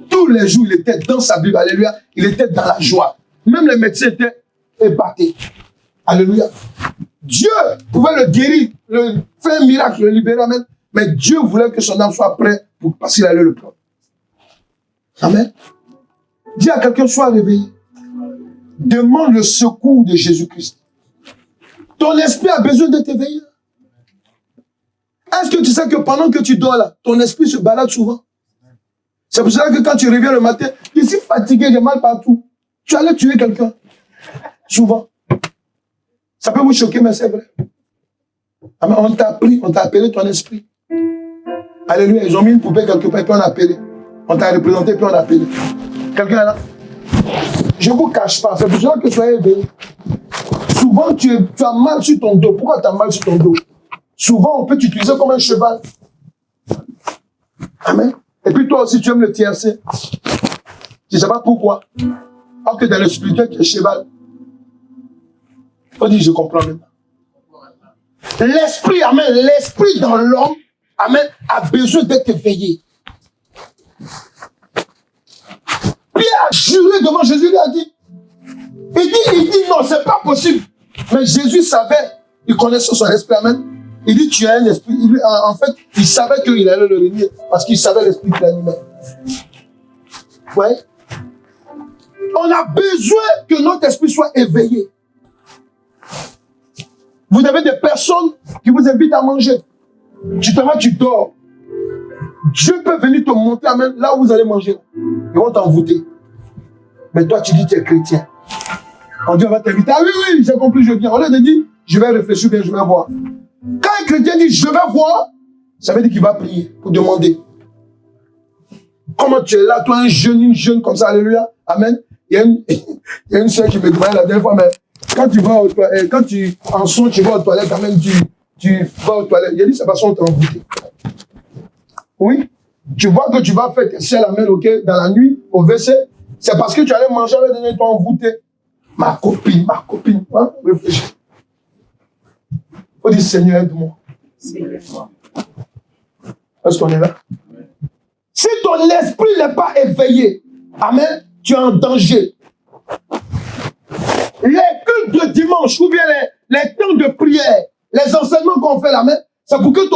Tous les jours, il était dans sa Bible. Alléluia. Il était dans la joie. Même les médecins étaient épatés. Alléluia. Dieu pouvait le guérir, faire un miracle, le libérer. Amen. Mais Dieu voulait que son âme soit prête parce qu'il allait le prendre. Amen. Dis à quelqu'un, sois réveillé. Demande le secours de Jésus-Christ. Ton esprit a besoin d'être éveillé. Est-ce que tu sais que pendant que tu dors là, ton esprit se balade souvent? C'est pour cela que quand tu reviens le matin, tu es si fatigué, j'ai mal partout. Tu allais tuer quelqu'un. Souvent. Ça peut vous choquer, mais c'est vrai. On t'a appris, on t'a appelé ton esprit. Alléluia, ils ont mis une poupée quelque part et puis on a appelé. On t'a représenté et puis on a appelé. Quelqu'un est là? Je ne vous cache pas, c'est pour cela que soyez éveillés. Souvent, tu as mal sur ton dos. Pourquoi tu as mal sur ton dos? Souvent, on peut t'utiliser comme un cheval. Amen. Et puis toi aussi, tu aimes le TRC. Tu ne sais pas pourquoi. Alors que dans le spirituel, tu es cheval. On dit, je comprends même. L'esprit, amen, l'esprit dans l'homme, amen, a besoin d'être éveillé. Pierre a juré devant Jésus, il a dit. Il dit non, c'est pas possible. Mais Jésus savait, il connaissait son esprit, amen. Il dit, tu as un esprit. En fait, il savait qu'il allait le régner parce qu'il savait l'esprit qui l'animait. Ouais. On a besoin que notre esprit soit éveillé. Vous avez des personnes qui vous invitent à manger. Tu te vas, tu dors. Dieu peut venir te montrer là où vous allez manger. Ils vont t'envoûter. Mais toi, tu dis que tu es chrétien. On dit, on va t'inviter. Ah oui, oui, j'ai compris, je viens. On leur dit, je vais réfléchir bien, je vais voir. Quand un chrétien dit, je vais voir, ça veut dire qu'il va prier pour demander. Comment tu es là, toi, un jeune, une jeune comme ça, alléluia, amen. Il y a une soeur qui me demandait la dernière fois, mais quand tu vas aux toilettes, quand en son, tu vas aux toilettes, quand même, tu vas aux toilettes. Il a dit, c'est parce qu'on t'a envoûté. Oui. Tu vois que tu vas faire tes selles, amen, ok, dans la nuit, au WC, c'est parce que tu allais manger avec des gens envoûtés. Ma copine, hein, réfléchis. Faut dire, Seigneur, aide-moi. Est-ce qu'on est là? Si ton esprit n'est pas éveillé, amen, tu es en danger. Les cultes de dimanche, ou bien les temps de prière, les enseignements qu'on fait là, amen, c'est pour que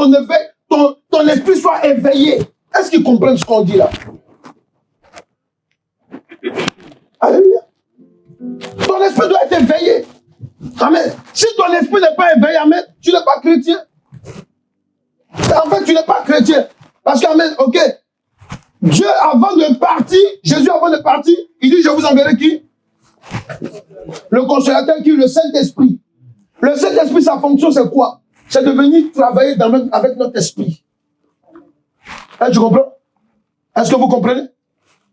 ton esprit soit éveillé. Est-ce qu'ils comprennent ce qu'on dit là? Alléluia. Ton esprit doit être éveillé. Amen. Si ton esprit n'est pas éveillé, amen, tu n'es pas chrétien. En fait, tu n'es pas chrétien. Parce que, amen, ok. Dieu, avant de partir, Jésus, avant de partir, il dit, je vous enverrai qui? Le consolateur qui est le Saint-Esprit. Le Saint-Esprit, sa fonction, c'est quoi? C'est de venir travailler avec notre esprit. Hein, tu comprends? Est-ce que vous comprenez?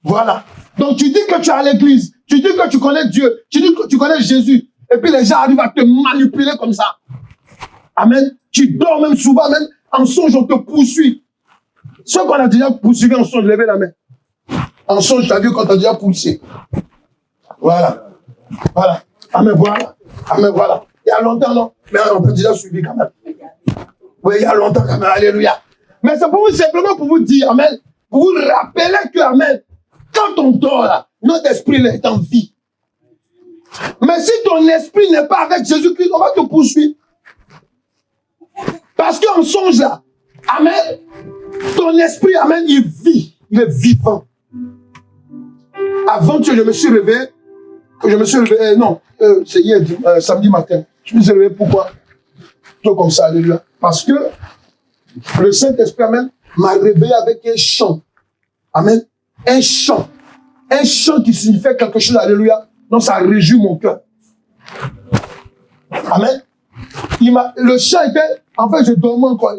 Voilà. Donc, tu dis que tu es à l'église. Tu dis que tu connais Dieu. Tu dis que tu connais Jésus. Et puis, les gens arrivent à te manipuler comme ça. Amen. Tu dors même souvent, même en songe, on te poursuit. Ceux qu'on a déjà poursuivi en songe, levez la main. En songe, tu as vu qu'on t'a déjà poussé. Voilà. Voilà. Amen, voilà. Amen, voilà. Il y a longtemps, non? Mais on t'a déjà suivi quand même. Oui, il y a longtemps quand même. Alléluia. Mais c'est pour vous, simplement pour vous dire, amen, pour vous rappeler que, amen, quand on dort là, notre esprit est en vie. Mais si ton esprit n'est pas avec Jésus-Christ, on va te poursuivre. Parce qu'en songe là, amen, ton esprit, amen, il vit, il est vivant. Avant que je me suis réveillé, c'est hier, samedi matin, je me suis réveillé, pourquoi? Tout comme ça, alléluia. Parce que le Saint-Esprit, amen, m'a réveillé avec un chant. Amen. Un chant. Un chant qui signifiait quelque chose, alléluia. Donc ça réjouit mon cœur. Amen. Le chant était, en fait, je dormais encore.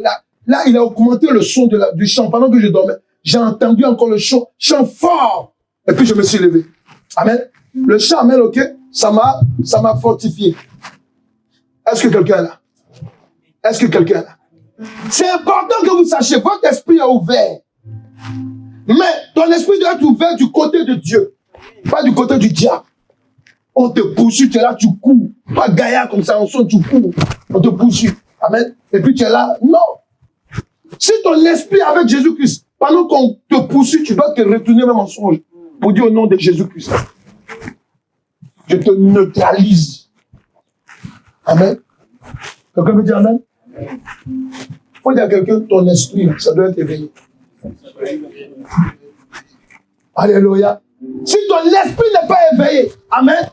Là, il a augmenté le son du chant. Pendant que je dormais, j'ai entendu encore le chant fort. Et puis je me suis levé. Amen. Le chant, amen, ok, ça m'a fortifié. Est-ce que quelqu'un est là? Est-ce que quelqu'un est là? C'est important que vous sachiez, votre esprit est ouvert. Mais ton esprit doit être ouvert du côté de Dieu, pas du côté du diable. On te poursuit, tu es là, tu cours. Pas gaillard comme ça, on sonne, tu cours. On te poursuit. Amen. Et puis tu es là. Non. Si ton esprit est avec Jésus-Christ, pendant qu'on te poursuit, tu dois te retourner même en songe pour dire au nom de Jésus-Christ. Je te neutralise. Amen. Quelqu'un veut dire amen? Il faut dire à quelqu'un, ton esprit, ça doit être éveillé. Alléluia. Si ton esprit n'est pas éveillé, amen,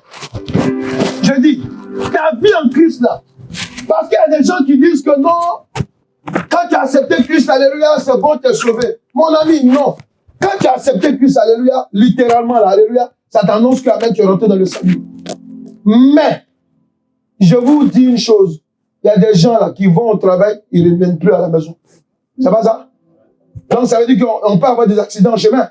je dis, ta vie en Christ là, parce qu'il y a des gens qui disent que non, quand tu as accepté Christ, alléluia, c'est bon, tu es sauvé. Mon ami, non. Quand tu as accepté Christ, alléluia, littéralement, là, alléluia, ça t'annonce que amen, tu es rentré dans le salut. Mais, je vous dis une chose, il y a des gens là qui vont au travail, ils ne reviennent plus à la maison. C'est pas ça? Donc, ça veut dire qu'on peut avoir des accidents en chemin.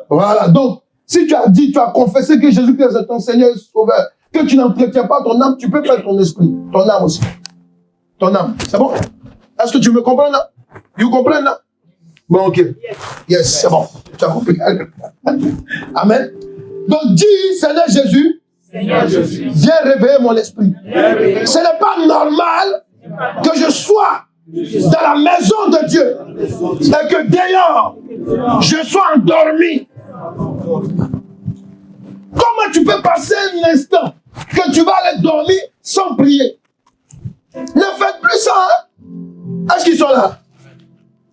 Voilà. Donc, si tu as dit, tu as confessé que Jésus-Christ est ton Seigneur et Sauveur, que tu n'entretiens pas ton âme, tu peux perdre ton esprit, ton âme aussi. Ton âme. C'est bon? Est-ce que tu me comprends là? Tu comprends là? Bon, ok. Yes, c'est bon. Tu as compris. Amen. Donc, dis, Seigneur Jésus, viens réveiller mon esprit. Ce n'est pas normal que je sois dans la maison de Dieu et que dehors, je sois endormi. Comment tu peux passer un instant que tu vas aller dormir sans prier? Ne faites plus ça. Hein? Est-ce qu'ils sont là?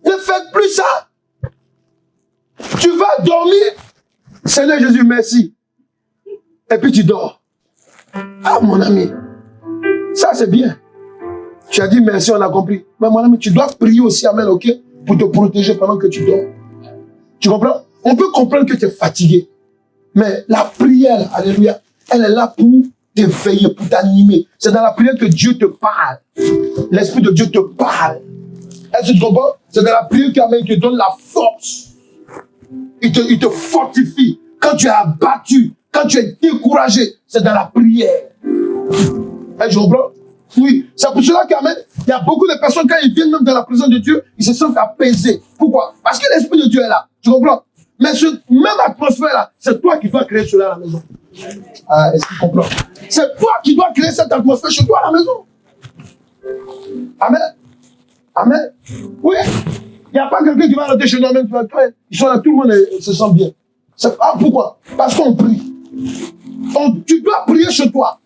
Ne faites plus ça. Tu vas dormir. Seigneur Jésus, merci. Et puis tu dors. Ah, mon ami. Ça, c'est bien. Tu as dit merci, on a compris. Mais mon ami, tu dois prier aussi, amen, ok? Pour te protéger pendant que tu dors. Tu comprends? On peut comprendre que tu es fatigué. Mais la prière, alléluia, elle est là pour t'éveiller, pour t'animer. C'est dans la prière que Dieu te parle. L'Esprit de Dieu te parle. Est-ce que tu comprends? C'est dans la prière qu'Amen te donne la force. Il te fortifie. Quand tu es abattu, quand tu es découragé, c'est dans la prière. Est-ce que tu comprends? Oui. C'est pour cela qu'Amen, il y a beaucoup de personnes, quand ils viennent même dans la présence de Dieu, ils se sentent apaisés. Pourquoi? Parce que l'Esprit de Dieu est là. Tu comprends? Mais ce même atmosphère-là, c'est toi qui dois créer cela à la maison. Ah, est-ce que tu comprends? C'est toi qui dois créer cette atmosphère chez toi à la maison. Amen. Amen. Oui. Il n'y a pas quelqu'un qui va rentrer chez nous, même qui va créer. Ils sont là, tout le monde se sent bien. Pourquoi? Parce qu'on prie. Tu dois prier chez toi.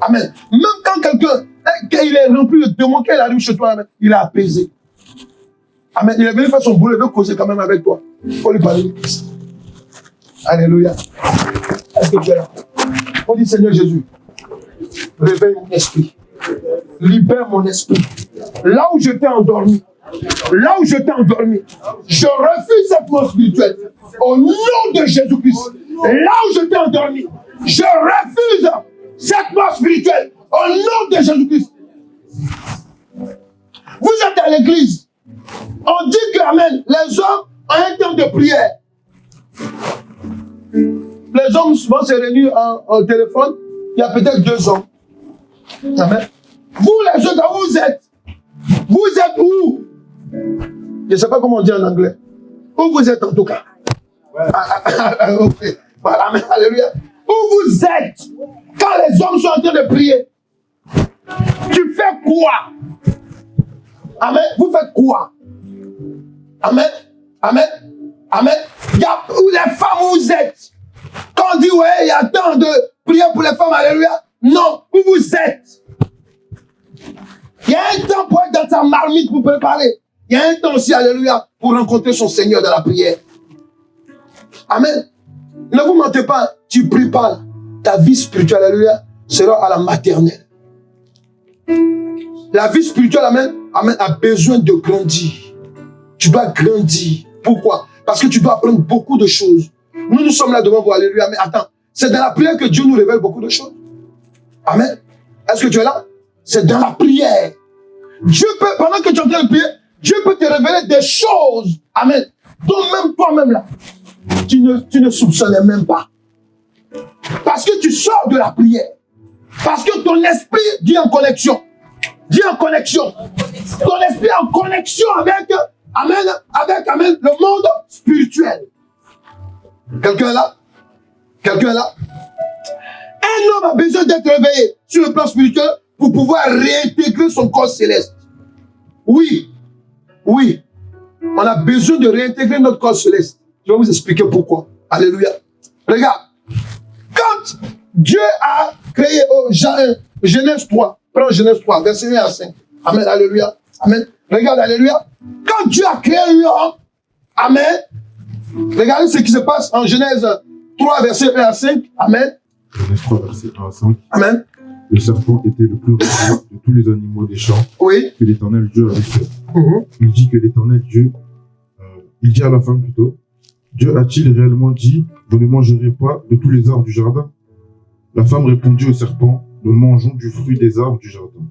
Amen. Même quand quelqu'un, il est rempli de démons, quand il arrive chez toi, amen, il est apaisé. Amen. Il est venu faire son boulot, il veut causer quand même avec toi. Il faut lui parler de Christ. Alléluia. Est-ce que tu es là? On dit, Seigneur Jésus, réveille mon esprit. Libère mon esprit. Là où je t'ai endormi, je refuse cette mort spirituelle. Au nom de Jésus-Christ. Là où je t'ai endormi, je refuse cette mort spirituelle. Au nom de Jésus-Christ. Vous êtes à l'église. On dit que, amen, les hommes ont un temps de prière. Les hommes souvent se réunissent en téléphone. Il y a peut-être 2 ans. Amen. Vous, les autres, où vous êtes? Vous êtes où? Je ne sais pas comment on dit en anglais. Où vous êtes en tout cas? Ouais. Okay. Voilà, amen, alléluia. Où vous êtes quand les hommes sont en train de prier? Tu fais quoi? Amen. Vous faites quoi? Amen. Amen. Amen. Il y a où les femmes où vous êtes? Quand on dit, ouais, il y a tant de prières pour les femmes, alléluia. Non, où vous êtes? Il y a un temps pour être dans sa marmite pour préparer. Il y a un temps aussi, alléluia, pour rencontrer son Seigneur dans la prière. Amen. Ne vous mentez pas, tu pries pas. Ta vie spirituelle, alléluia, sera à la maternelle. La vie spirituelle, amen, amen, a besoin de grandir. Tu dois grandir. Pourquoi? Parce que tu dois apprendre beaucoup de choses. Nous sommes là devant vous, alléluia, mais attends, c'est dans la prière que Dieu nous révèle beaucoup de choses. Amen. Est-ce que tu es là? C'est dans la prière. Dieu peut, pendant que tu es en train de prier, Dieu peut te révéler des choses, amen, dont même toi-même là, tu ne soupçonnais même pas. Parce que tu sors de la prière. Parce que ton esprit dit en connexion. Dis en connexion. Ton esprit en connexion avec, amen, le monde spirituel. Quelqu'un est là? Quelqu'un est là? Un homme a besoin d'être réveillé sur le plan spirituel pour pouvoir réintégrer son corps céleste. Oui. Oui. On a besoin de réintégrer notre corps céleste. Je vais vous expliquer pourquoi. Alléluia. Regarde. Quand Dieu a créé Genèse 3, prends Genèse 3, verset 1 à 5. Amen, alléluia. Amen. Regarde, alléluia. Quand Dieu a créé l'homme, amen. Regardez ce qui se passe en Genèse 3, verset 1 à 5. Amen. Genèse 3, verset 1 à 5. Amen. Le serpent était le plus rapide de tous les animaux des champs Oui. que l'Éternel Dieu avait fait. Il dit que l'Éternel Dieu, il dit à la femme plutôt, Dieu a-t-il réellement dit, vous ne mangerez pas de tous les arbres du jardin? La femme répondit au serpent, nous mangeons du fruit des arbres du jardin.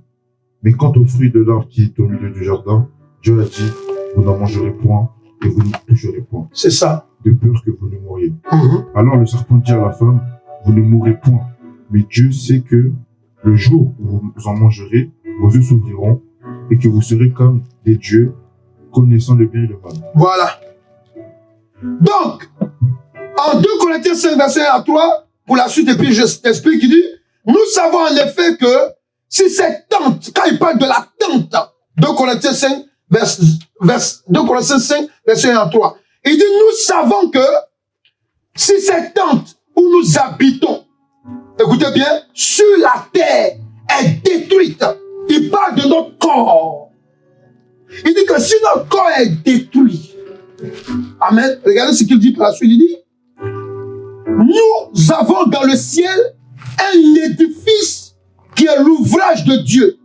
Mais quant au fruit de l'arbre qui est au milieu du jardin, Dieu a dit, vous n'en mangerez point et vous ne toucherez point. C'est ça. De peur que vous ne mouriez. Alors le serpent dit à la femme, vous ne mourrez point, mais Dieu sait que le jour où vous en mangerez, vos yeux s'ouvriront et que vous serez comme des dieux, connaissant le bien et le mal. Voilà. Donc, en 2 Corinthiens 5, verset 1 à 3, pour la suite, et puis je t'explique, il dit, nous savons en effet que si cette tente, quand il parle de la tente, 2 Corinthiens 5, verset 1 à 3, il dit, nous savons que si cette tente où nous habitons, écoutez bien, sur la terre est détruite, il parle de notre corps. Il dit que si notre corps est détruit, amen, regardez ce qu'il dit par la suite, il dit, nous avons dans le ciel un édifice qui est l'ouvrage de Dieu,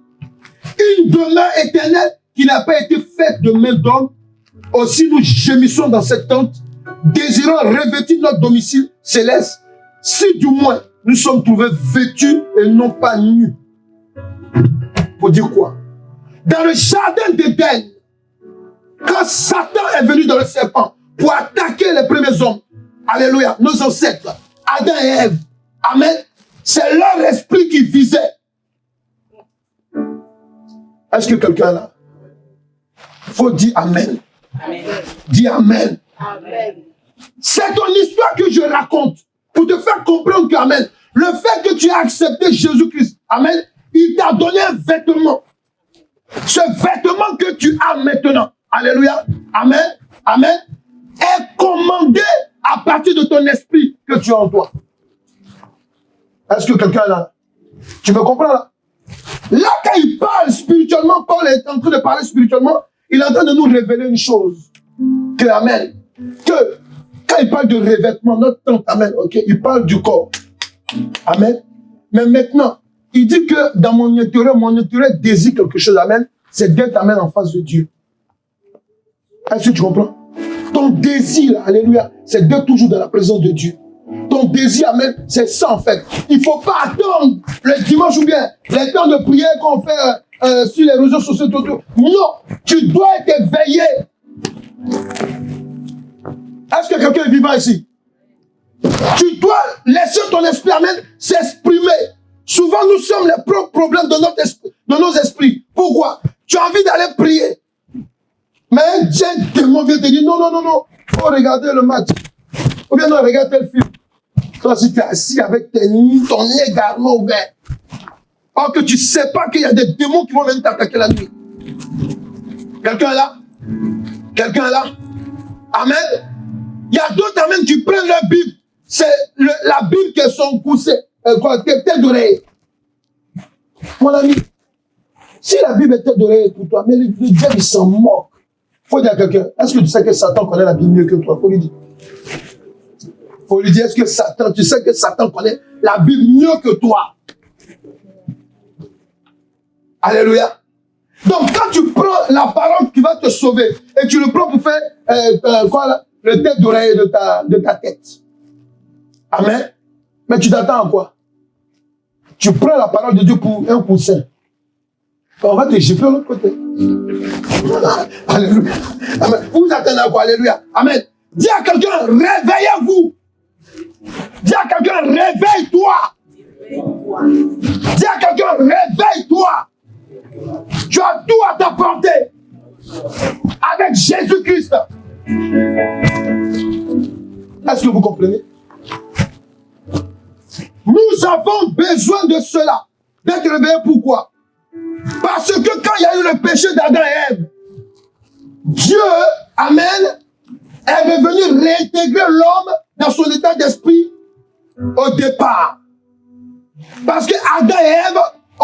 une demeure éternelle qui n'a pas été faite de main d'homme. Aussi nous gémissons dans cette tente, désirant revêtir notre domicile céleste, si du moins nous sommes trouvés vêtus et non pas nus. Pour dire quoi? Dans le jardin d'Éden, quand Satan est venu dans le serpent pour attaquer les premiers hommes, alléluia, nos ancêtres, Adam et Ève, amen, c'est leur esprit qui visait. Est-ce que quelqu'un est là? Il faut dire amen. Amen. Dis amen. Amen. C'est ton histoire que je raconte pour te faire comprendre que, amen, le fait que tu as accepté Jésus-Christ, amen, il t'a donné un vêtement. Ce vêtement que tu as maintenant, alléluia, amen, amen, est commandé à partir de ton esprit que tu as en toi. Est-ce que quelqu'un est là? Tu me comprends là? Là, quand il parle spirituellement, Paul est en train de parler spirituellement, il est en train de nous révéler une chose. Que, amen, que quand il parle de revêtement, notre tente, amen, ok, il parle du corps. Amen. Mais maintenant, il dit que dans mon intérieur désire quelque chose, amen, c'est d'être, amen, en face de Dieu. Est-ce que tu comprends? Ton désir, alléluia, c'est d'être toujours dans la présence de Dieu. Ton désir, amen, c'est ça en fait. Il ne faut pas attendre le dimanche ou bien les temps de prière qu'on fait sur les réseaux sociaux. Non, tu dois être éveillé. Est-ce que quelqu'un est vivant ici? Tu dois laisser ton esprit, amen, s'exprimer. Souvent, nous sommes les propres problèmes de nos esprits. Pourquoi? Tu as envie d'aller prier. Mais un démon vient te dire, non, non, non, non, faut regarder le match. Ou bien non, regarde tel film. Toi, si tu es assis avec ton nez également ouvert, or que tu ne sais pas qu'il y a des démons qui vont venir t'attaquer la nuit. Quelqu'un est là? Quelqu'un est là? Amen. Il y a d'autres, amen, qui prennent leur Bible. C'est la Bible qui est son coussin, tête d'oreille. Mon ami, si la Bible est tête d'oreille pour toi, mais le diable, il s'en moque. Faut dire à quelqu'un, est-ce que tu sais que Satan connaît la Bible mieux que toi? Faut lui dire. Faut lui dire, est-ce que Satan, tu sais que Satan connaît la Bible mieux que toi? Alléluia. Donc, quand tu prends la parole qui va te sauver et tu le prends pour faire le tête d'oreille de ta tête. Amen. Mais tu t'attends à quoi? Tu prends la parole de Dieu pour un coussin. On va te gifler de l'autre côté. Alléluia. Amen. Vous vous attendez à quoi? Alléluia. Amen. Dis à quelqu'un, réveillez-vous. Dis à quelqu'un, réveille-toi. Dis à quelqu'un, réveille-toi. Tu as tout à t'apporter. Avec Jésus-Christ. Est-ce que vous comprenez? Nous avons besoin de cela. D'être réveillés, pourquoi? Parce que quand il y a eu le péché d'Adam et Ève, Dieu, amen, est venu réintégrer l'homme dans son état d'esprit au départ. Parce que Adam et Ève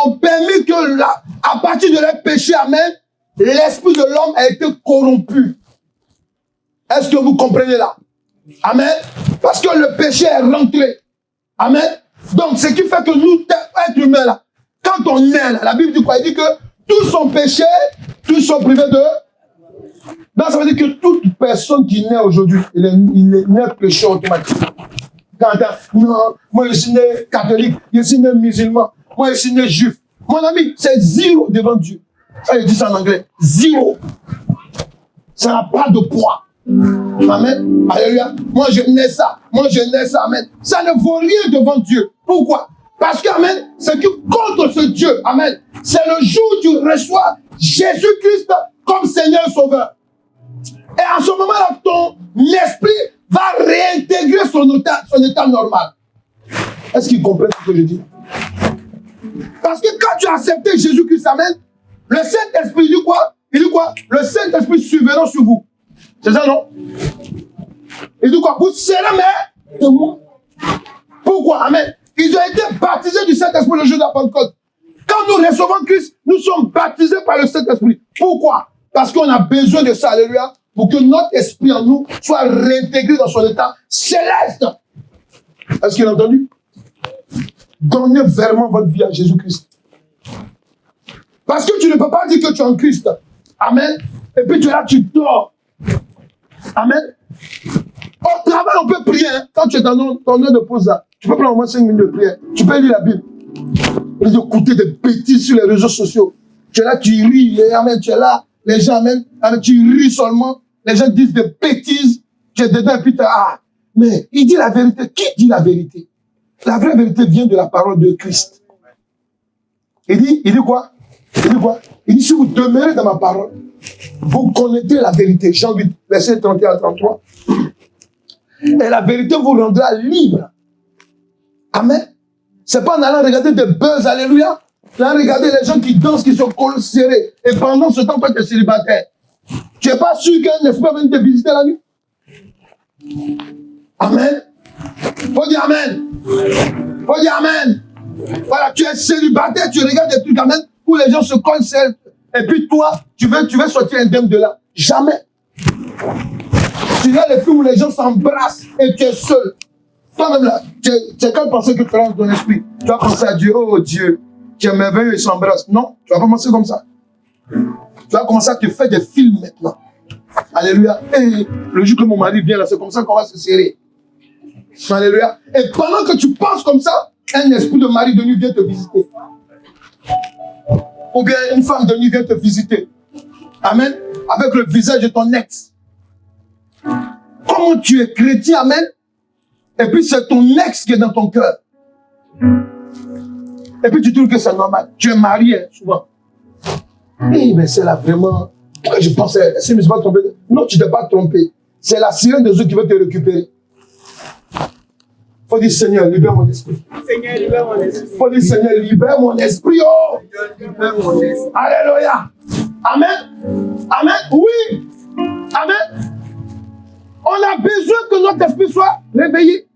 ont permis que, à partir de leur péché, amen, l'esprit de l'homme a été corrompu. Est-ce que vous comprenez là? Amen. Parce que le péché est rentré. Amen. Donc, ce qui fait que nous, être humains là, quand on est là, la Bible dit quoi? Il dit que tous sont péchés, tous sont privés de... Donc, ça veut dire que toute personne qui naît aujourd'hui, il est né péché automatiquement. Non, moi je suis né catholique, je suis né musulman, moi je suis né juif. Mon ami, c'est zéro devant Dieu. Ça, je dis ça en anglais. Zéro. Ça n'a pas de poids. Amen. Alléluia. Moi je nais ça. Moi je nais ça. Amen. Ça ne vaut rien devant Dieu. Pourquoi? Parce que, amen, ce qui contre ce Dieu, amen, c'est le jour où tu reçois Jésus-Christ comme Seigneur et Sauveur. Et en ce moment-là, ton esprit va réintégrer son état normal. Est-ce qu'ils comprennent ce que je dis? Parce que quand tu as accepté Jésus-Christ, amen, le Saint-Esprit dit quoi? Il dit quoi? Le Saint-Esprit surveillant sur vous. C'est ça, non? Il dit quoi? Vous serez mes témoins. Pourquoi? Amen. Ils ont été baptisés du Saint-Esprit le jour de la Pentecôte. Quand nous recevons Christ, nous sommes baptisés par le Saint-Esprit. Pourquoi? Parce qu'on a besoin de ça, alléluia, pour que notre esprit en nous soit réintégré dans son état céleste. Est-ce qu'il a entendu? Donnez vraiment votre vie à Jésus-Christ. Parce que tu ne peux pas dire que tu es en Christ. Amen. Et puis tu es là, tu dors. Amen. Au travail, on peut prier. Hein. Quand tu es dans ton heure de pause là, tu peux prendre au moins 5 minutes de prière. Tu peux lire la Bible. Au lieu d'écouter des bêtises sur les réseaux sociaux. Tu es là, tu ris. Amen. Tu es là, les gens, amen. Amen. Tu ris seulement. Les gens disent des bêtises. Tu es dedans et puis tu mais il dit la vérité. Qui dit la vérité? La vraie vérité vient de la parole de Christ. Il dit quoi? Il dit quoi? Il dit, si vous demeurez dans ma parole, vous connaîtrez la vérité. Jean 8, verset 31 à 33. Et la vérité vous rendra libre. Amen. C'est pas en allant regarder des buzz, alléluia. En allant regarder les gens qui dansent, qui se collent serrés. Et pendant ce temps, toi, tu es célibataire. Tu n'es pas sûr qu'un esprit va venir te visiter la nuit? Amen. Faut dire Amen. Faut dire Amen. Voilà, tu es célibataire, tu regardes des trucs, Amen, où les gens se collent serrés. Et puis toi, tu veux sortir indemne de là. Jamais. Tu regardes les films où les gens s'embrassent et tu es seul. Toi-même là, tu es quand penser que tu rentres dans ton esprit. Tu vas penser à Dieu, oh Dieu, tu es merveilleux, ils s'embrassent. Non, tu vas pas penser comme ça. Tu vas commencer à te faire des films maintenant. Alléluia. Et le jour que mon mari vient là, c'est comme ça qu'on va se serrer. Alléluia. Et pendant que tu penses comme ça, un esprit de mari de nuit vient te visiter. Ou bien une femme de nuit vient te visiter. Amen. Avec le visage de ton ex. Comment tu es chrétien, amen. Et puis c'est ton ex qui est dans ton cœur. Et puis tu trouves que c'est normal. Tu es marié, souvent. Oui, mais c'est là vraiment... Je pensais, est-ce que je ne me suis pas trompé? Non, tu ne t'es pas trompé. C'est la sirène des eaux qui veut te récupérer. Il faut dire, Seigneur, libère mon esprit. Seigneur, libère mon esprit. Il faut dire, Seigneur, libère mon esprit. Oh! Libère mon esprit. Alléluia. Amen. Amen. Oui. Amen. On a besoin que notre esprit soit réveillé.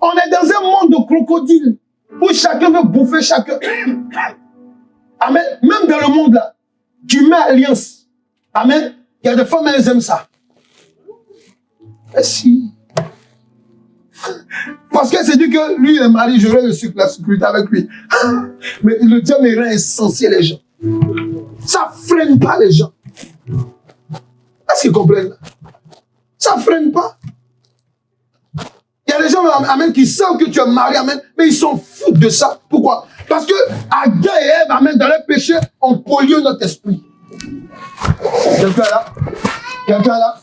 On est dans un monde de crocodiles où chacun veut bouffer chacun. Amen. Même dans le monde là, tu mets alliance. Amen. Il y a des femmes, elles aiment ça. Et si. Parce qu'elle s'est dit que lui, le mari, j'aurais la sécurité avec lui. Mais le diable est insensé les gens. Ça freine pas les gens. Est-ce qu'ils comprennent? Ça freine pas. Il y a des gens, amen, qui savent que tu es marié, amen, mais ils s'en foutent de ça. Pourquoi? Parce que Adam et Ève, amen, dans leur péché, ont pollué notre esprit. Quelqu'un là? Quelqu'un là?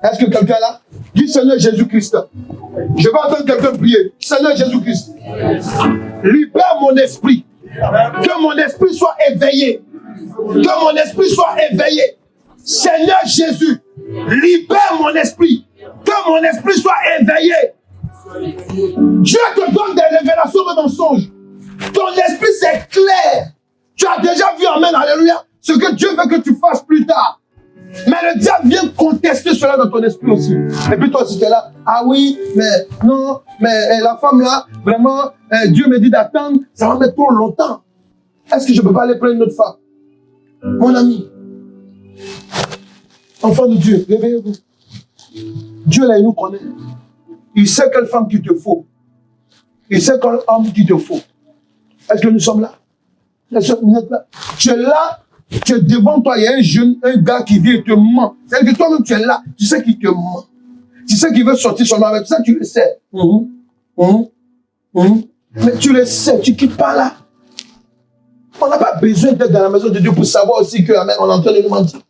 Est-ce que quelqu'un là? Dis Seigneur Jésus-Christ. Je vais entendre quelqu'un prier. Seigneur Jésus-Christ. Libère mon esprit. Que mon esprit soit éveillé. Que mon esprit soit éveillé. Seigneur Jésus. Libère mon esprit. Que mon esprit soit éveillé. Dieu te donne des révélations même en songe. Ton esprit c'est clair. Tu as déjà vu, amen, alléluia, ce que Dieu veut que tu fasses plus tard. Mais le diable vient contester cela dans ton esprit aussi. Et puis toi aussi tu es là, ah oui, mais non, mais la femme là, vraiment, Dieu me dit d'attendre, ça va mettre trop longtemps. Est-ce que je ne peux pas aller prendre une autre femme? Mon ami, enfant de Dieu, réveillez-vous. Dieu là, il nous connaît. Il sait quelle femme qu'il te faut. Il sait quel homme qu'il te faut. Est-ce que nous sommes là? Tu es là, tu es devant toi, il y a un jeune, un gars qui vient et te ment. C'est-à-dire que toi-même tu es là, tu sais qu'il te ment. Tu sais qu'il veut sortir seulement avec ça, tu le sais. Mais tu le sais, tu ne quittes pas là. On n'a pas besoin d'être dans la maison de Dieu pour savoir aussi que, amen, on est en train de nous mentir.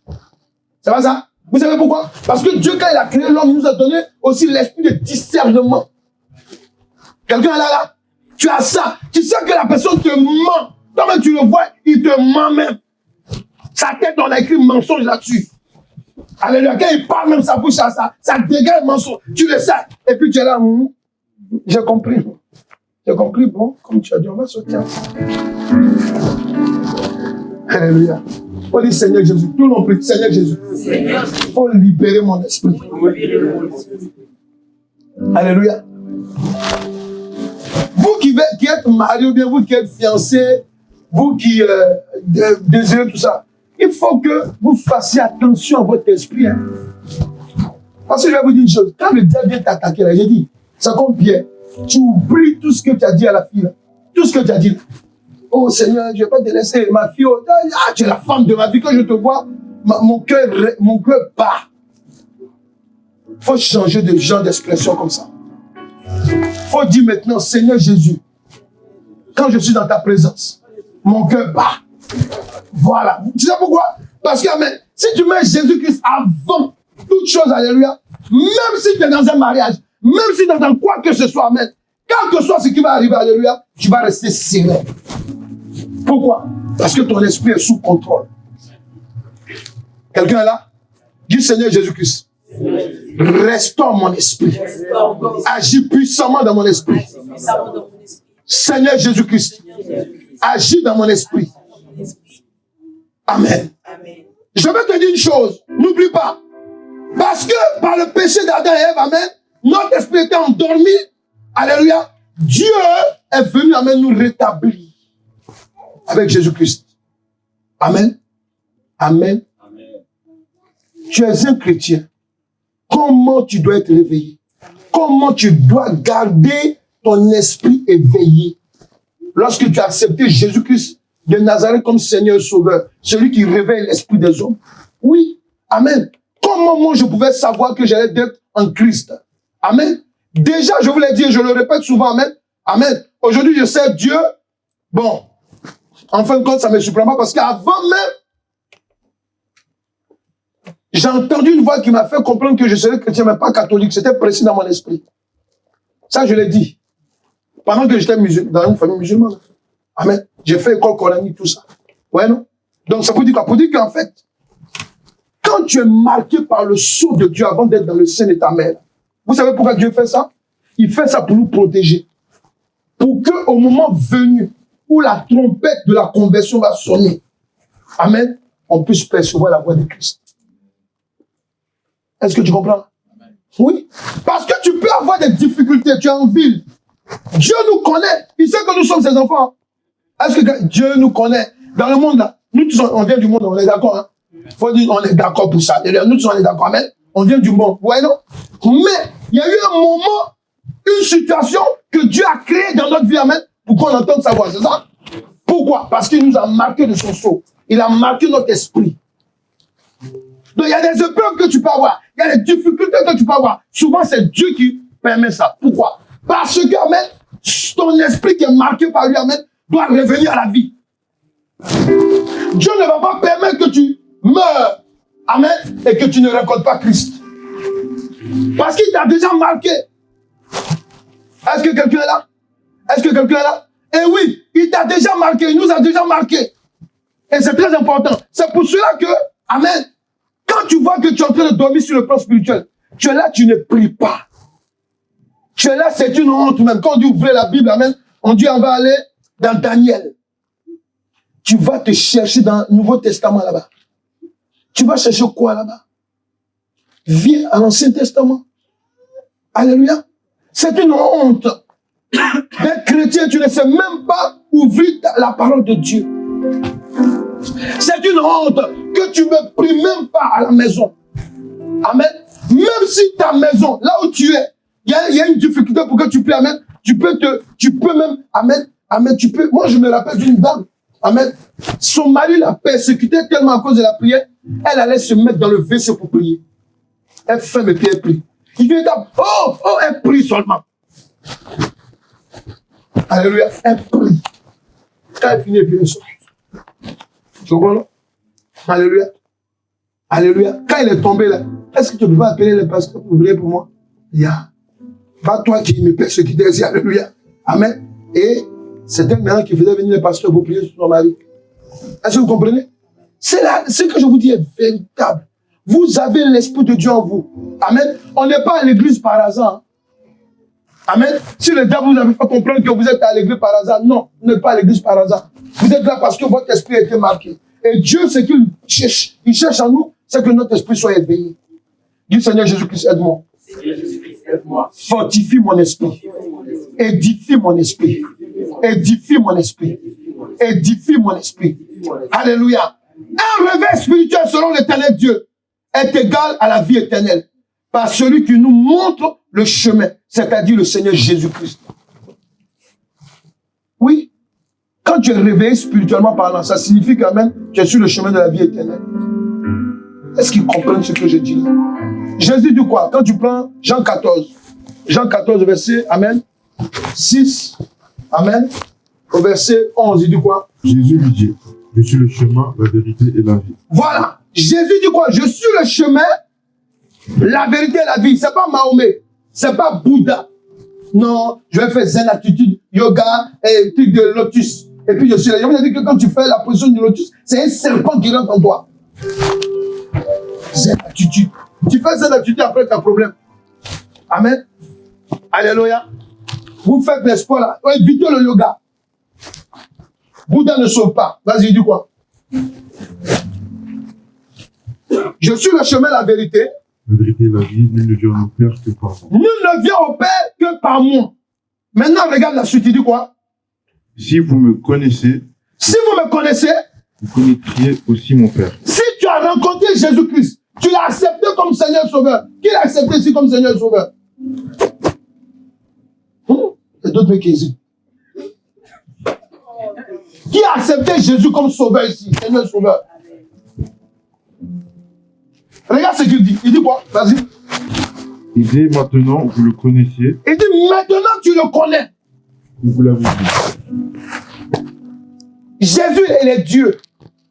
C'est pas ça? Vous savez pourquoi? Parce que Dieu, quand il a créé l'homme, il nous a donné aussi l'esprit de discernement. Quelqu'un est là? Tu as ça. Tu sais que la personne te ment. Toi-même, tu le vois, il te ment même. Sa tête, on a écrit mensonge là-dessus. Alléluia. Quand il parle même sa bouche à ça, ça dégage mensonge. Tu le sais. Et puis tu es là, j'ai compris. J'ai compris, bon, comme tu as dit, on va sortir. Alléluia. On dit Seigneur Jésus. Tout le monde prie. Seigneur Jésus. Seigneur. Faut libérer mon esprit. Alléluia. Vous qui êtes marié ou bien vous qui êtes fiancé, vous qui désirez tout ça, il il faut que vous fassiez attention à votre esprit. Hein. Parce que je vais vous dire une chose. Quand le diable vient t'attaquer, là, j'ai dit, ça compte bien. Tu oublies tout ce que tu as dit à la fille. Là. Tout ce que tu as dit. Là. Oh Seigneur, je ne vais pas te laisser. Ma fille, oh, ah, tu es la femme de ma vie. Quand je te vois, mon cœur bat. Il faut changer de genre d'expression comme ça. Il faut dire maintenant, Seigneur Jésus, quand je suis dans ta présence, mon cœur bat. Voilà. Tu sais pourquoi? Parce que amen, si tu mets Jésus-Christ avant toute chose, alléluia, même si tu es dans un mariage, même si tu es dans quoi que ce soit, amen, quel que soit ce qui va arriver, alléluia, tu vas rester serein. Pourquoi? Parce que ton esprit est sous contrôle. Quelqu'un est là? Dis Seigneur Jésus-Christ. Restaure mon esprit. Agis puissamment dans mon esprit. Seigneur Jésus-Christ. Agis dans mon esprit. Amen. Je vais te dire une chose. N'oublie pas. Parce que par le péché d'Adam et Ève, amen, notre esprit était endormi. Alléluia. Dieu est venu, amen, nous rétablir. Avec Jésus-Christ. Amen. Amen. Amen. Tu es un chrétien. Comment tu dois être réveillé? Comment tu dois garder ton esprit éveillé? Lorsque tu as accepté Jésus-Christ de Nazareth comme Seigneur et Sauveur, celui qui réveille l'esprit des hommes. Oui. Amen. Comment moi je pouvais savoir que j'allais être en Christ? Amen. Déjà, je vous l'ai dit, je le répète souvent, amen. Amen. Aujourd'hui, je sais Dieu. Bon. En fin de compte, ça ne me surprend pas parce qu'avant même, j'ai entendu une voix qui m'a fait comprendre que je serais chrétien, mais pas catholique. C'était précis dans mon esprit. Ça, je l'ai dit. Pendant que j'étais dans une famille musulmane. Amen. J'ai fait école coranique, tout ça. Ouais, non? Donc, ça veut dire quoi? Pour dire qu'en fait, quand tu es marqué par le sceau de Dieu avant d'être dans le sein de ta mère, vous savez pourquoi Dieu fait ça? Il fait ça pour nous protéger. Pour qu'au moment venu, où la trompette de la conversion va sonner, amen, on puisse percevoir la voix de Christ. Est-ce que tu comprends? Amen. Oui. Parce que tu peux avoir des difficultés, tu es en ville. Dieu nous connaît. Il sait que nous sommes ses enfants. Est-ce que Dieu nous connaît? Dans le monde, là, nous tous, on vient du monde, on est d'accord. Hein? Faut dire, on est d'accord pour ça. Nous tous, on est d'accord. Amen. On vient du monde. Ouais, non? Mais, il y a eu un moment, une situation que Dieu a créée dans notre vie, amen, pour qu'on entende sa voix, c'est ça? Pourquoi? Parce qu'il nous a marqué de son sceau. Il a marqué notre esprit. Donc, il y a des épreuves que tu peux avoir. Il y a des difficultés que tu peux avoir. Souvent, c'est Dieu qui permet ça. Pourquoi? Parce que, amen, ton esprit qui est marqué par lui, amen, doit revenir à la vie. Dieu ne va pas permettre que tu meurs, amen, et que tu ne récoltes pas Christ. Parce qu'il t'a déjà marqué. Est-ce que quelqu'un est là? Est-ce que quelqu'un est là? Eh oui, il t'a déjà marqué, il nous a déjà marqué. Et c'est très important. C'est pour cela que, amen, quand tu vois que tu es en train de dormir sur le plan spirituel, tu es là, tu ne pries pas. Tu es là, c'est une honte même. Quand on dit ouvrez la Bible, amen, on dit on va aller dans Daniel. Tu vas te chercher dans le Nouveau Testament là-bas. Tu vas chercher quoi là-bas? Viens à l'Ancien Testament. Alléluia. C'est une honte. D'être chrétien, tu ne sais même pas ouvrir la parole de Dieu. C'est une honte que tu ne pries même pas à la maison. Amen. Même si ta maison, là où tu es, il y a une difficulté pour que tu pries, amen. Tu peux même, amen, amen, tu peux. Moi, je me rappelle d'une dame, amen. Son mari l'a persécutée tellement à cause de la prière, elle allait se mettre dans le WC pour prier. Elle ferme et puis elle prie. Il vient d'abord, elle prie seulement. Alléluia, elle prie. Quand elle finit, puis elle sort. Tu comprends? Alléluia. Alléluia. Quand il est tombé là, est-ce que tu peux pas appeler les pasteurs pour prier pour moi? Pas toi qui me persécutais ici, alléluia. Amen. Et c'est un maintenant qui faisait venir les pasteurs pour prier sur son mari. Est-ce que vous comprenez? C'est là, ce que je vous dis est véritable. Vous avez l'Esprit de Dieu en vous. Amen. On n'est pas à l'église par hasard. Amen. Si le diable vous avait fait comprendre que vous êtes à l'église par hasard, non, vous n'êtes pas à l'église par hasard. Vous êtes là parce que votre esprit a été marqué. Et Dieu, ce qu'il cherche, il cherche en nous, c'est que notre esprit soit éveillé. Dis Seigneur Jésus-Christ, aide-moi. Fortifie mon esprit. Édifie mon esprit. Édifie mon esprit. Édifie mon esprit. Alléluia. Un réveil spirituel selon l'éternel Dieu est égal à la vie éternelle par celui qui nous montre le chemin, c'est-à-dire le Seigneur Jésus-Christ. Oui, quand tu es réveillé spirituellement parlant, ça signifie quand même que tu es sur le chemin de la vie éternelle. Est-ce qu'ils comprennent ce que je dis là? Jésus dit quoi? Quand tu prends Jean 14, verset, amen, 6, amen, au verset 11, il dit quoi? Jésus lui dit, je suis le chemin, la vérité et la vie. Voilà. Jésus dit quoi? Je suis le chemin, la vérité et la vie. C'est pas Mahomet. C'est pas Bouddha. Non, je vais faire zen attitude, yoga et truc de lotus. Et puis je suis là. Je vous ai dit que quand tu fais la position du lotus, c'est un serpent qui rentre en toi. Zen attitude. Tu fais zen attitude après t'as problème. Amen. Alléluia. Vous faites les sports là. Évitez le yoga. Bouddha ne sauve pas. Vas-y, dis quoi? Je suis le chemin, la vérité. La vérité et la vie, nul ne vient au Père que par moi. Nul ne vient au Père que par moi. Maintenant, regarde la suite, il dit quoi? Si vous me connaissez, Si vous me connaissez, vous connaîtriez aussi mon Père. si tu as rencontré Jésus-Christ, tu l'as accepté comme Seigneur Sauveur. Qui l'a accepté ici comme Seigneur Sauveur? Il y a d'autres mecs qui hésitent. Qui a accepté Jésus comme Sauveur ici? Seigneur Sauveur. Regarde ce qu'il dit. Il dit quoi? Vas-y. Il dit maintenant, vous le connaissiez, Il dit maintenant tu le connais. vous l'avez vu. Jésus, il est Dieu.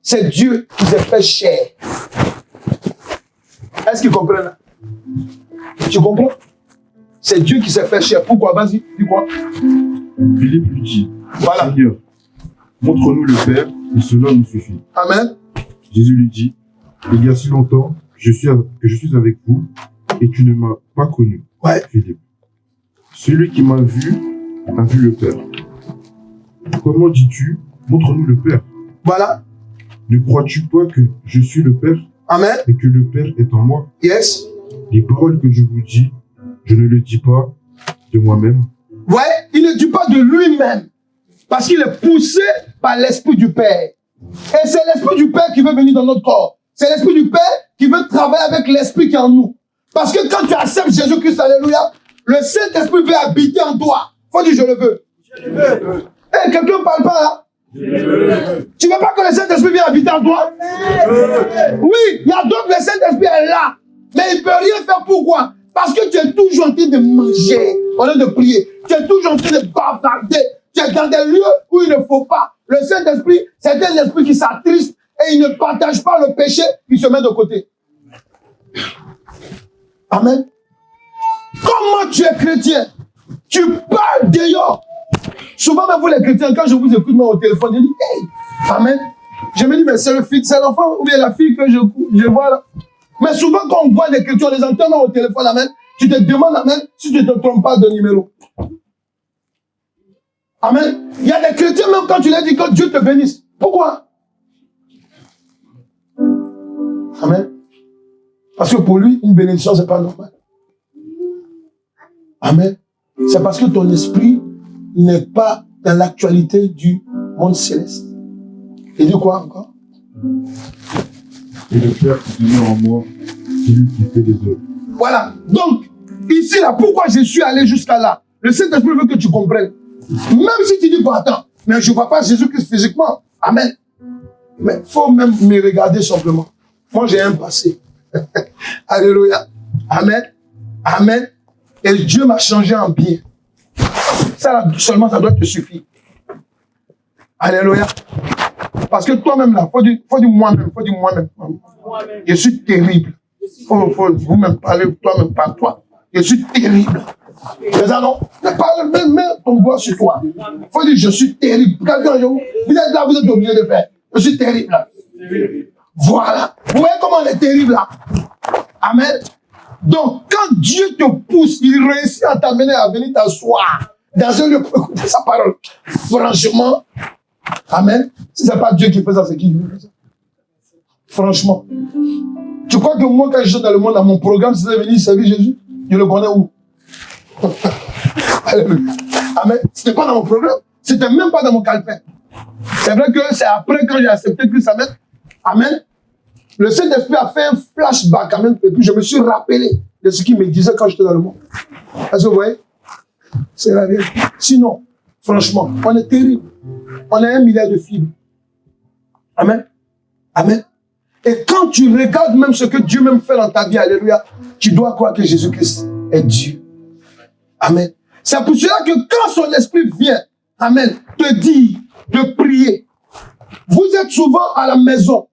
C'est Dieu qui s'est fait chair. Est-ce qu'ils comprennent là? Tu comprends? C'est Dieu qui s'est fait chair. Pourquoi? Vas-y, dis quoi? Philippe lui dit, Voilà. Seigneur, montre-nous le Père, et cela nous suffit. Amen. Jésus lui dit, il y a si longtemps que je suis avec vous, et tu ne m'as pas connu, Ouais. Philippe. Celui qui m'a vu a vu le Père. Comment dis-tu, montre-nous le Père? Voilà. Ne crois-tu pas que je suis le Père Amen. et que le Père est en moi? Yes. Les paroles que je vous dis, je ne les dis pas de moi-même, Ouais, il ne dit pas de lui-même. Parce qu'il est poussé par l'Esprit du Père. Et c'est l'Esprit du Père qui veut venir dans notre corps. C'est l'Esprit du Père qui veut travailler avec l'Esprit qui est en nous. Parce que quand tu acceptes Jésus-Christ, alléluia, le Saint-Esprit veut habiter en toi. Faut dire je le veux. Je le veux. Eh, quelqu'un ne parle pas là? Tu ne veux pas que le Saint-Esprit vienne habiter en toi? Oui, il y a d'autres, le Saint-Esprit est là. Mais il ne peut rien faire. Pourquoi? Parce que tu es toujours en train de manger, au lieu de prier. Tu es toujours en train de bavarder. Tu es dans des lieux où il ne faut pas. Le Saint-Esprit, c'est un esprit qui s'attriste et il ne partage pas le péché, il se met de côté. Amen. Comment tu es chrétien? Tu parles dehors. Souvent, même vous les chrétiens, quand je vous écoute moi au téléphone, je dis, hey, amen. Je me dis, mais c'est l'enfant ou bien la fille que je vois là. Mais souvent, quand on voit les chrétiens, on les entend au téléphone, amen. Tu te demandes, amen, si tu ne te trompes pas de numéro. Amen. Il y a des chrétiens, même quand tu leur dis que Dieu te bénisse. Pourquoi? Amen. Parce que pour lui, une bénédiction, ce n'est pas normal. Amen. C'est parce que ton esprit n'est pas dans l'actualité du monde céleste. Il dit quoi encore? et le Père qui demeure en moi, c'est lui qui fait des œuvres. Voilà. Donc, ici, là, pourquoi je suis allé jusqu'à là? Le Saint-Esprit veut que tu comprennes. Même si tu dis, bon, attends, mais je ne vois pas Jésus-Christ physiquement. Amen. Mais il faut même me regarder simplement. Moi, j'ai un passé. Alléluia. Amen. Amen. Et Dieu m'a changé en bien. Ça, là, seulement, ça doit te suffire. Alléluia. Parce que toi-même, là, faut dire moi-même. Faut dire moi-même. Je suis terrible. Faut vous-même parler, toi-même, par toi. Je suis terrible. Mais non, mets ton doigt sur toi. Faut dire, je suis terrible. Vous êtes là, vous êtes obligé de faire. Je suis terrible, là. Voilà. Vous voyez comment on est terrible, là? Amen. Donc, quand Dieu te pousse, il réussit à t'amener à venir t'asseoir dans un lieu pour écouter sa parole. Franchement, amen. Si ce n'est pas Dieu qui fait ça, c'est qui qui fait ça? Franchement. Tu crois que moi, quand je suis dans le monde, dans mon programme, si je venir servir Jésus, je le connais où? Alléluia. Amen. Ce n'était pas dans mon programme. Ce n'était même pas dans mon calepin. C'est vrai que c'est après, quand j'ai accepté Christ, amen, Amen. Le Saint-Esprit a fait un flashback, amen, et puis je me suis rappelé de ce qu'il me disait quand j'étais dans le monde. Est-ce que vous voyez? C'est la vérité. Sinon, franchement, on est terrible. On a 1 milliard de fibres. Amen. Amen. Et quand tu regardes même ce que Dieu même fait dans ta vie, alléluia, tu dois croire que Jésus-Christ est Dieu. Amen. C'est pour cela que quand son esprit vient, amen, te dire de prier, vous êtes souvent à la maison.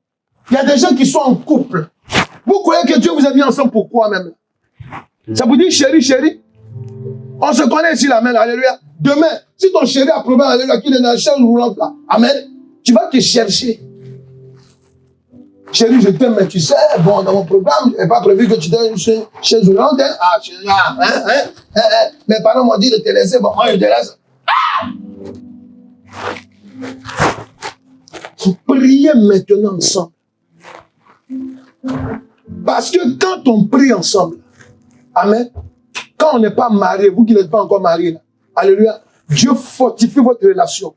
Il y a des gens qui sont en couple. Vous croyez que Dieu vous a mis ensemble pour quoi même? Ça vous dit chérie, chérie? On se connaît ici, amen, alléluia. Demain, si ton chéri a problème, alléluia, qu'il est dans la chaise roulante là, amen, tu vas te chercher. Chérie, je t'aime, mais tu sais, bon, dans mon programme, il n'est pas prévu que tu aies une chaise roulante. Mes parents m'ont dit de te laisser, bon, moi je te laisse. Vous priez maintenant ensemble. Parce que quand on prie ensemble, amen, quand on n'est pas marié, vous qui n'êtes pas encore marié, alléluia, Dieu fortifie votre relation.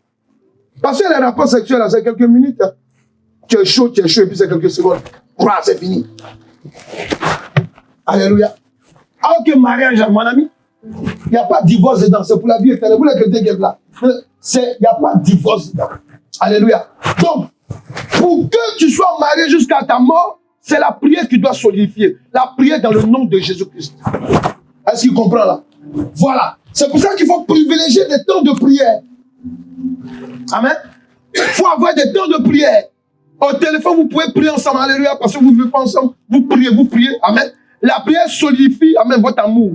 Parce que les rapports sexuels, c'est quelques minutes. Hein. Tu es chaud, et puis c'est quelques secondes. C'est fini. Alléluia. Alors que mariage, mon ami, il n'y a pas de divorce dedans, c'est pour la vie éternelle. Vous les chrétiens qui êtes là, il n'y a pas de divorce dedans. Alléluia. Donc, pour que tu sois marié jusqu'à ta mort, c'est la prière qui doit solidifier. La prière dans le nom de Jésus-Christ. Est-ce qu'il comprend là? Voilà. C'est pour ça qu'il faut privilégier des temps de prière. Amen. Il faut avoir des temps de prière. Au téléphone, vous pouvez prier ensemble. Alléluia. Parce que vous ne vivez pas ensemble. Vous priez. Amen. La prière solidifie, amen, votre amour.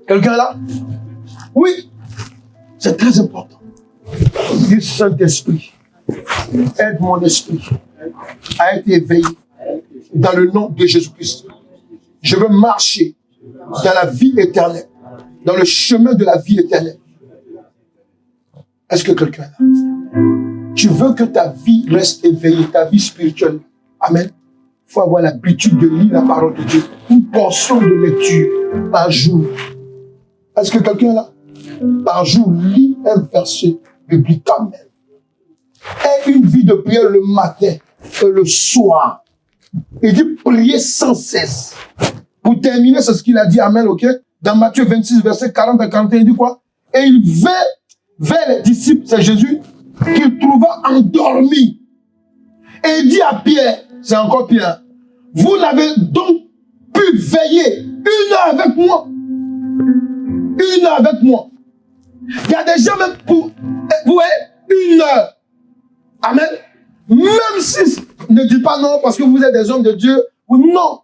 Quelqu'un là? Oui. C'est très important. Dis Saint-Esprit, aide mon esprit à être éveillé dans le nom de Jésus-Christ. Je veux marcher dans la vie éternelle, dans le chemin de la vie éternelle. Est-ce que quelqu'un est là? Tu veux que ta vie reste éveillée, ta vie spirituelle. Amen. Il faut avoir l'habitude de lire la parole de Dieu. Une portion de lecture par jour. Est-ce que quelqu'un est là? Par jour, lis un verset biblique quand même. Et une vie de prière le matin et le soir. Il dit prier sans cesse. Pour terminer, c'est ce qu'il a dit, amen, ok? Dans Matthieu 26, verset 40 à 41, il dit quoi? Et il vint vers les disciples, c'est Jésus, qu'il trouva endormi. Et il dit à Pierre, c'est encore Pierre, vous n'avez donc pu veiller 1 heure avec moi. 1 heure avec moi. Il y a des gens même pour, vous voyez, 1 heure. Amen. Même si, ne dis pas non parce que vous êtes des hommes de Dieu. Non.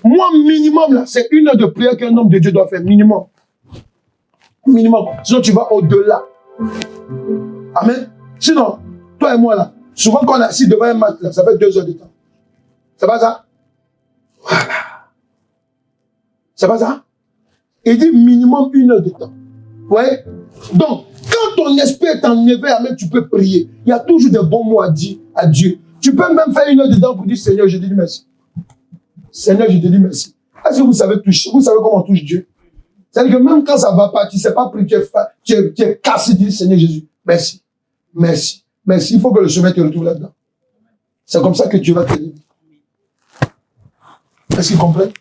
Moi, minimum, là, c'est 1 heure de prière qu'un homme de Dieu doit faire. Minimum. Minimum. Sinon, tu vas au-delà. Amen. Sinon, toi et moi, là, souvent quand on est assis devant un match, là, ça fait 2 heures de temps. C'est pas ça? Voilà. C'est pas ça? Il dit minimum 1 heure de temps. Vous voyez? Donc, quand ton esprit est en éveil, amen, tu peux prier. Il y a toujours des bons mots à dire à Dieu. Tu peux même faire 1 heure de temps pour dire, Seigneur, je te dis merci. Seigneur, je te dis merci. Est-ce que vous savez toucher? Vous savez comment on touche Dieu? C'est-à-dire que même quand ça ne va pas, tu ne sais pas prier, tu es cassé, tu dis, Seigneur Jésus, merci. Merci. Merci. Il faut que le chemin te retrouve là-dedans. C'est comme ça que Dieu va te dire. Est-ce qu'ils comprennent?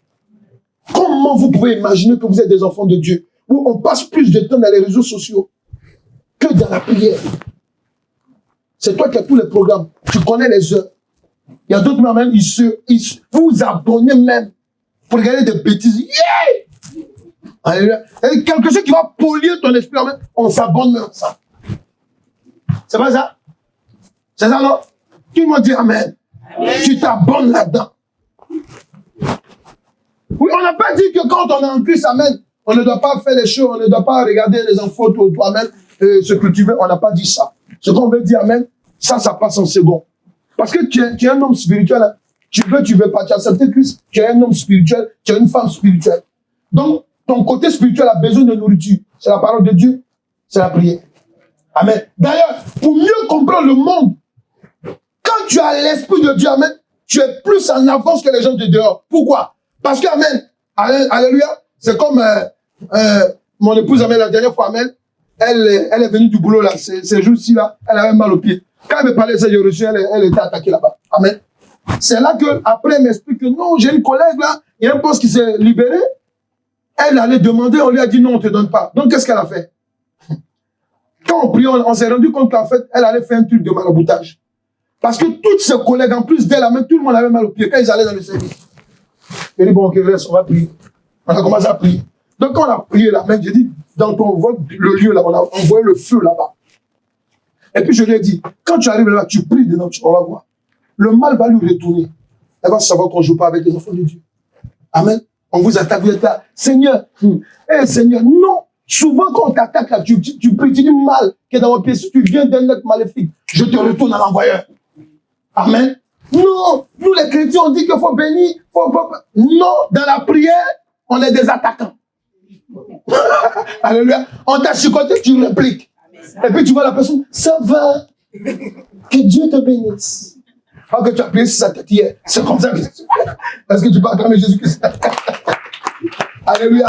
Comment vous pouvez imaginer que vous êtes des enfants de Dieu, où on passe plus de temps dans les réseaux sociaux que dans la prière? C'est toi qui as tous les programmes. Tu connais les heures. Il y a d'autres même, vous vous abonnez même pour regarder des bêtises. Yeah! Alléluia. Quelque chose qui va polir ton esprit, on s'abonne même à ça. C'est pas ça? C'est ça, non? Tout le monde dit Amen. Amen. Tu t'abonnes là-dedans. Oui, on n'a pas dit que quand on est en Christ, Amen, on ne doit pas faire les choses, on ne doit pas regarder les enfants autour de toi, Amen, se cultiver. On n'a pas dit ça. Ce qu'on veut dire, Amen, ça passe en second. Parce que tu es un homme spirituel. Hein. Tu veux pas, tu as accepté Christ. Tu es un homme spirituel, tu es une femme spirituelle. Donc, ton côté spirituel a besoin de nourriture. C'est la parole de Dieu, c'est la prière. Amen. D'ailleurs, pour mieux comprendre le monde, quand tu as l'esprit de Dieu, Amen, tu es plus en avance que les gens de dehors. Pourquoi? Parce que, Amen, alléluia, c'est comme mon épouse, Amen, la dernière fois, Amen, elle est venue du boulot, là, ces jours-ci, là, elle avait mal au pied. Quand elle me parlait de ça, j'ai reçu, elle était attaquée là-bas. Amen. C'est là que, après, elle m'explique que non, j'ai une collègue là, il y a un poste qui s'est libéré. Elle allait demander, on lui a dit non, on ne te donne pas. Donc, qu'est-ce qu'elle a fait? Quand on priait, on s'est rendu compte qu'en fait, elle allait faire un truc de maraboutage. Parce que toutes ses collègues, en plus d'elle, tout le monde avait mal au pied quand ils allaient dans le service. Elle dit, bon, ok, laisse, on va prier. On a commencé à prier. Donc, quand on a prié là, j'ai dit, dans ton vote, le lieu là, on a envoyé le feu là-bas. Et puis, je lui ai dit, quand tu arrives là, tu pries dedans, on va voir. Le mal va lui retourner. Elle va savoir qu'on ne joue pas avec les enfants de Dieu. Amen. On vous attaque, vous êtes là. Seigneur, Seigneur, non. Souvent, quand on t'attaque là, tu pries, tu dis mal qui est dans mon pied. Si tu viens d'un être maléfique, je te retourne à l'envoyeur. Amen. Non, nous les chrétiens, on dit qu'il faut bénir. Non, dans la prière, on est des attaquants. Alléluia. On t'a chicoté, tu répliques. Et puis tu vois la personne, ça va. Que Dieu te bénisse. Quand que tu as prié sur sa tête hier, c'est comme ça que tu fais. Est-ce que tu peux acclamer Jésus-Christ? Alléluia.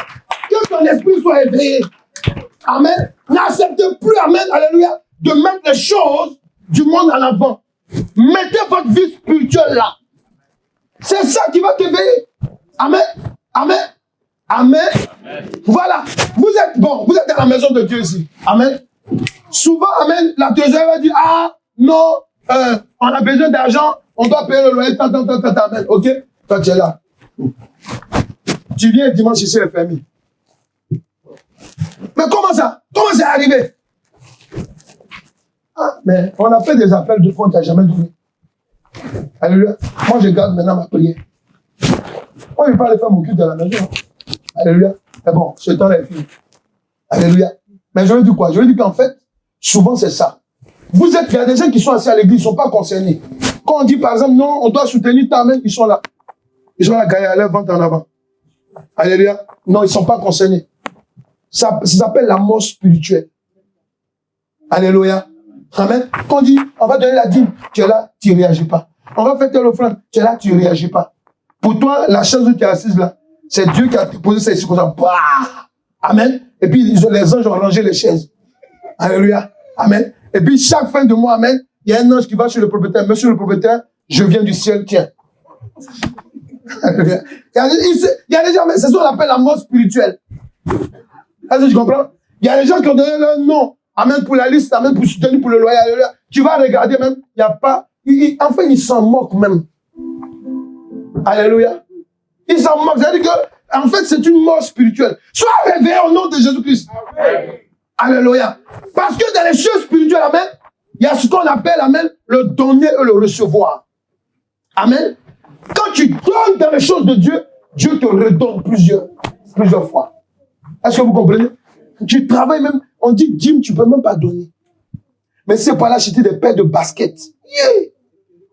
Que ton esprit soit éveillé. Amen. N'acceptez plus, amen, alléluia, de mettre les choses du monde en avant. Mettez votre vie spirituelle là. C'est ça qui va t'éveiller. Amen. Amen. Amen. Voilà. Vous êtes bon. Vous êtes dans la maison de Dieu ici. Amen. Souvent, amen, la trésorière va dire, ah, non, on a besoin d'argent, on doit payer le loyer, amen. Ok? Toi, tu es là. Tu viens dimanche ici, les familles. Mais comment ça? Comment c'est arrivé? Ah, mais on a fait des appels de fonds, on t'a jamais donné. Alléluia. Moi, je garde maintenant ma prière. Moi, je ne vais pas aller faire mon culte à la maison. Alléluia. Mais bon, ce temps-là est fini. Alléluia. Mais je veux dire quoi? Je veux dire qu'en fait, souvent c'est ça. Il y a des gens qui sont assis à l'église, ils ne sont pas concernés. Quand on dit par exemple, non, on doit soutenir ta main, ils sont là. Ils sont là, à leur ventre en avant. Alléluia. Non, ils ne sont pas concernés. Ça s'appelle la mort spirituelle. Alléluia. Amen. Quand on dit, on va donner la dîme, tu es là, tu ne réagis pas. On va faire telle offrande, tu es là, tu ne réagis pas. Pour toi, la chaise où tu es assise là, c'est Dieu qui a posé ça ici comme ça. Bah! Amen. Et puis les anges ont rangé les chaises. Alléluia. Amen. Et puis chaque fin de mois, amen, il y a un ange qui va sur le propriétaire. Monsieur le propriétaire, je viens du ciel, tiens. Alléluia. Il y a des gens, c'est ce qu'on appelle la mort spirituelle. Est-ce que tu comprends? Il y a des gens qui ont donné leur nom. Amen pour la liste, amen pour soutenir pour le loyer. Alléluia. Tu vas regarder même, il n'y a pas. Enfin, ils s'en moquent même. Alléluia. Ils s'en moquent. C'est-à-dire que, en fait, c'est une mort spirituelle. Sois réveillé au nom de Jésus-Christ. Alléluia. Parce que dans les choses spirituelles, amen, il y a ce qu'on appelle, amen, le donner et le recevoir. Amen. Quand tu donnes dans les choses de Dieu, Dieu te redonne plusieurs fois. Est-ce que vous comprenez? Tu travailles même, on dit dîme, tu ne peux même pas donner. Mais c'est pas là acheter des paires de baskets. Yeah.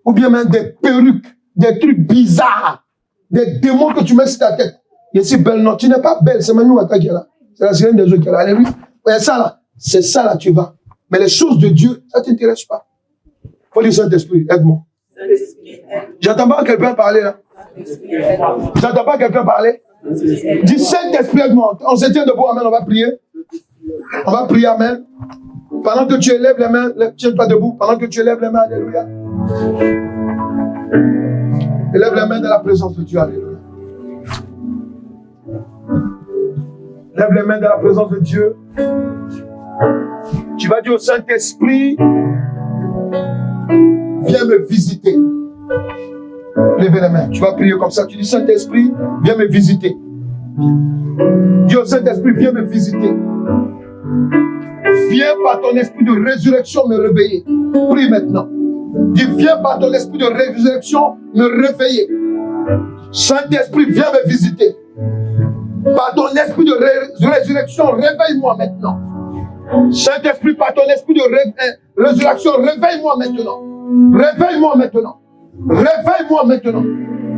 Ou bien même des perruques, des trucs bizarres, des démons que tu mets sur ta tête. Et si belle, non, tu n'es pas belle, c'est Manu Wata qui est là. C'est la sirène des eaux qui est là. Alléluia. Ouais, ça là, c'est ça là, tu vas. Mais les choses de Dieu, ça ne t'intéresse pas. Faut dire Saint-Esprit, aide-moi. J'entends pas quelqu'un parler là. J'entends pas quelqu'un parler. Dis Saint-Esprit, aide-moi. On se tient debout, amen, on va prier. On va prier, amen. Pendant que tu élèves les mains, tiens-toi debout. Pendant que tu élèves les mains, alléluia. Élève les mains dans la présence de Dieu, alléluia. Lève les mains dans la présence de Dieu. Tu vas dire au Saint-Esprit, viens me visiter. Lève les mains. Tu vas prier comme ça. Tu dis, Saint-Esprit, viens me visiter. Dis au Saint-Esprit, viens me visiter. Viens par ton esprit de résurrection me réveiller. Prie maintenant. Dis, viens par ton esprit de résurrection me réveiller. Saint-Esprit, viens me visiter. Par ton esprit de résurrection, réveille-moi maintenant. Saint-Esprit, par ton esprit de résurrection, réveille-moi maintenant. Réveille-moi maintenant. Réveille-moi maintenant.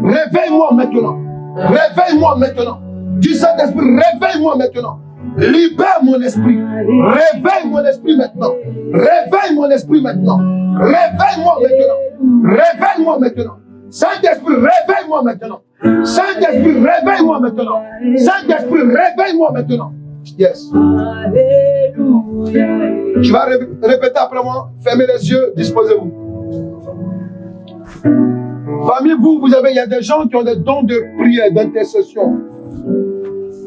Réveille-moi maintenant. Réveille-moi maintenant. Dis Saint-Esprit, réveille-moi maintenant. Libère mon esprit. Réveille mon esprit maintenant. Réveille mon esprit maintenant. Réveille-moi maintenant. Réveille-moi maintenant. Saint-Esprit, réveille-moi maintenant. Saint-Esprit, réveille-moi maintenant. Saint-Esprit, réveille-moi maintenant. Yes. Alléluia. Tu vas répéter après moi. Fermez les yeux, disposez-vous. Parmi vous, il y a des gens qui ont des dons de prière, d'intercession.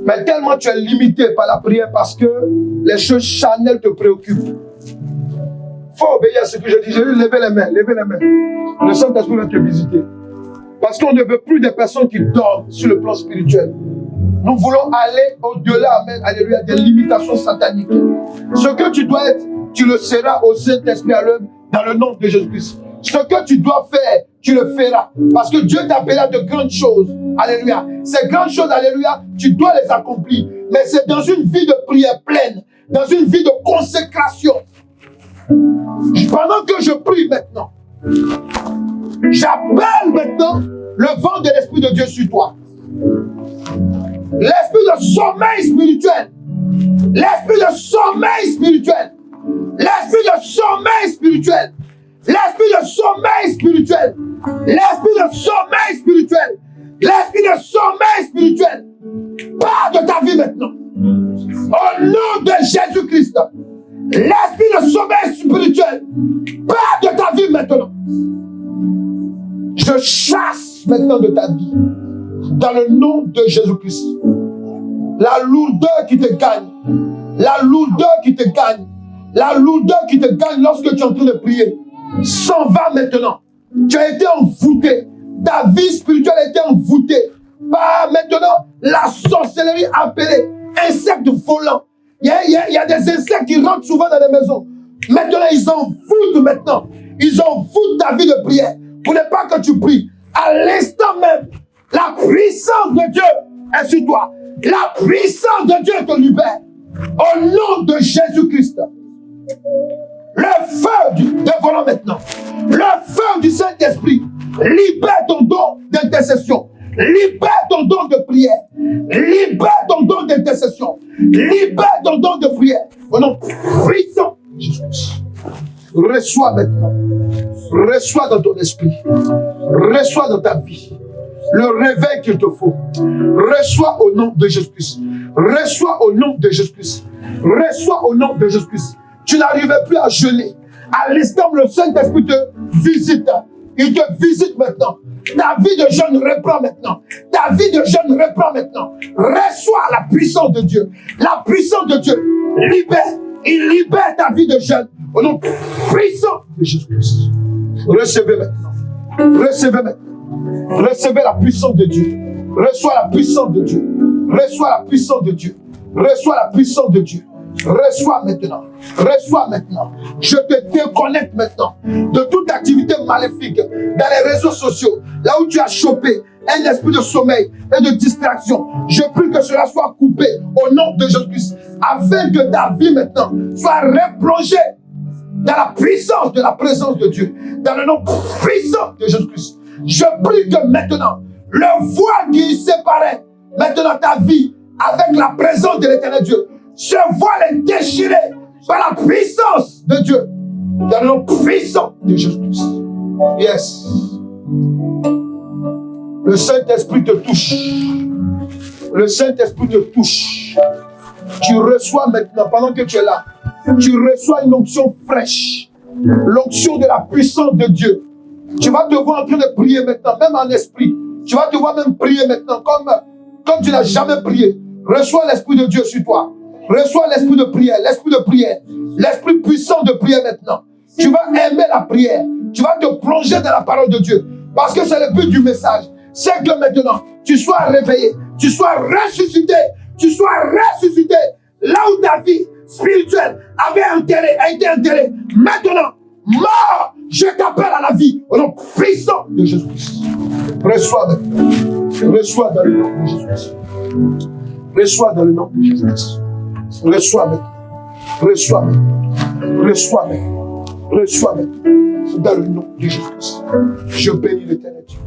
Mais tellement tu es limité par la prière parce que les choses charnelles te préoccupent. Il faut obéir à ce que je dis. J'ai dit, levez les mains, levez les mains. Le Saint-Esprit va te visiter. Parce qu'on ne veut plus des personnes qui dorment sur le plan spirituel. Nous voulons aller au-delà, amen, alléluia, des limitations sataniques. Ce que tu dois être, tu le seras au Saint-Esprit à l'œuvre dans le nom de Jésus-Christ. Ce que tu dois faire, tu le feras. Parce que Dieu t'appellera de grandes choses. Alléluia. Ces grandes choses, alléluia, tu dois les accomplir. Mais c'est dans une vie de prière pleine, dans une vie de consécration. Pendant que je prie maintenant, j'appelle maintenant le vent de l'Esprit de Dieu sur toi. L'esprit de sommeil spirituel. L'esprit de sommeil spirituel. L'esprit de sommeil spirituel. L'esprit de sommeil spirituel. L'esprit de sommeil spirituel. L'esprit de sommeil spirituel. Pars de ta vie maintenant. Au nom de Jésus-Christ. L'esprit de sommeil spirituel. Pars de ta vie maintenant. Je chasse maintenant de ta vie. Dans le nom de Jésus-Christ. La lourdeur qui te gagne. La lourdeur qui te gagne. La lourdeur qui te gagne lorsque tu es en train de prier. S'en va maintenant. Tu as été envoûté. Ta vie spirituelle a été envoûtée par maintenant la sorcellerie appelée insectes volants. Il y a des insectes qui rentrent souvent dans les maisons. Maintenant, ils envoûtent maintenant. Ils envoûtent ta vie de prière. Pour ne pas que tu pries. À l'instant même, la puissance de Dieu est sur toi. La puissance de Dieu te libère. Au nom de Jésus-Christ. Le feu de volant maintenant. Le feu du Saint-Esprit. Libère ton don d'intercession. Libère ton don de prière. Libère ton don d'intercession. Libère ton don de prière. Au nom puissant de Jésus-Christ. Reçois maintenant. Reçois dans ton esprit. Reçois dans ta vie. Le réveil qu'il te faut. Reçois au nom de Jésus-Christ. Reçois au nom de Jésus-Christ. Reçois au nom de Jésus-Christ. Tu n'arrivais plus à jeûner. À l'instant, le Saint-Esprit te visite. Il te visite maintenant. Ta vie de jeûne reprend maintenant. Ta vie de jeûne reprend maintenant. Reçois la puissance de Dieu. La puissance de Dieu libère. Il libère ta vie de jeûne. Au nom puissant de Jésus-Christ. Recevez maintenant. Recevez maintenant. Recevez la puissance de Dieu. Reçois la puissance de Dieu. Reçois la puissance de Dieu. Reçois la puissance de Dieu. Reçois maintenant. Reçois maintenant. Je te déconnecte maintenant de toute activité maléfique dans les réseaux sociaux, là où tu as chopé un esprit de sommeil et de distraction. Je prie que cela soit coupé au nom de Jésus-Christ, afin que ta vie maintenant soit replongée dans la puissance de la présence de Dieu, dans le nom puissant de Jésus-Christ. Je prie que maintenant, le voile qui séparait maintenant ta vie avec la présence de l'Éternel Dieu, ce voile est déchiré par la puissance de Dieu, dans le nom puissant de Jésus-Christ. Yes. Le Saint-Esprit te touche. Le Saint-Esprit te touche. Tu reçois maintenant, pendant que tu es là, tu reçois une onction fraîche. L'onction de la puissance de Dieu. Tu vas te voir en train de prier maintenant, même en esprit. Tu vas te voir même prier maintenant, comme tu n'as jamais prié. Reçois l'Esprit de Dieu sur toi. Reçois l'esprit de prière, l'esprit puissant de prière maintenant. Tu vas aimer la prière. Tu vas te plonger dans la parole de Dieu. Parce que c'est le but du message. C'est que maintenant, tu sois réveillé, tu sois ressuscité, là où ta vie spirituelle avait été enterrée. Maintenant, mort, je t'appelle à la vie au nom puissant de Jésus-Christ. Reçois maintenant. Reçois dans le nom de Jésus-Christ. Reçois dans le nom de Jésus-Christ. Reçois maintenant. Reçois maintenant. Reçois maintenant. Reçois maintenant. Dans le nom de Jésus-Christ. Je bénis l'Éternel Dieu.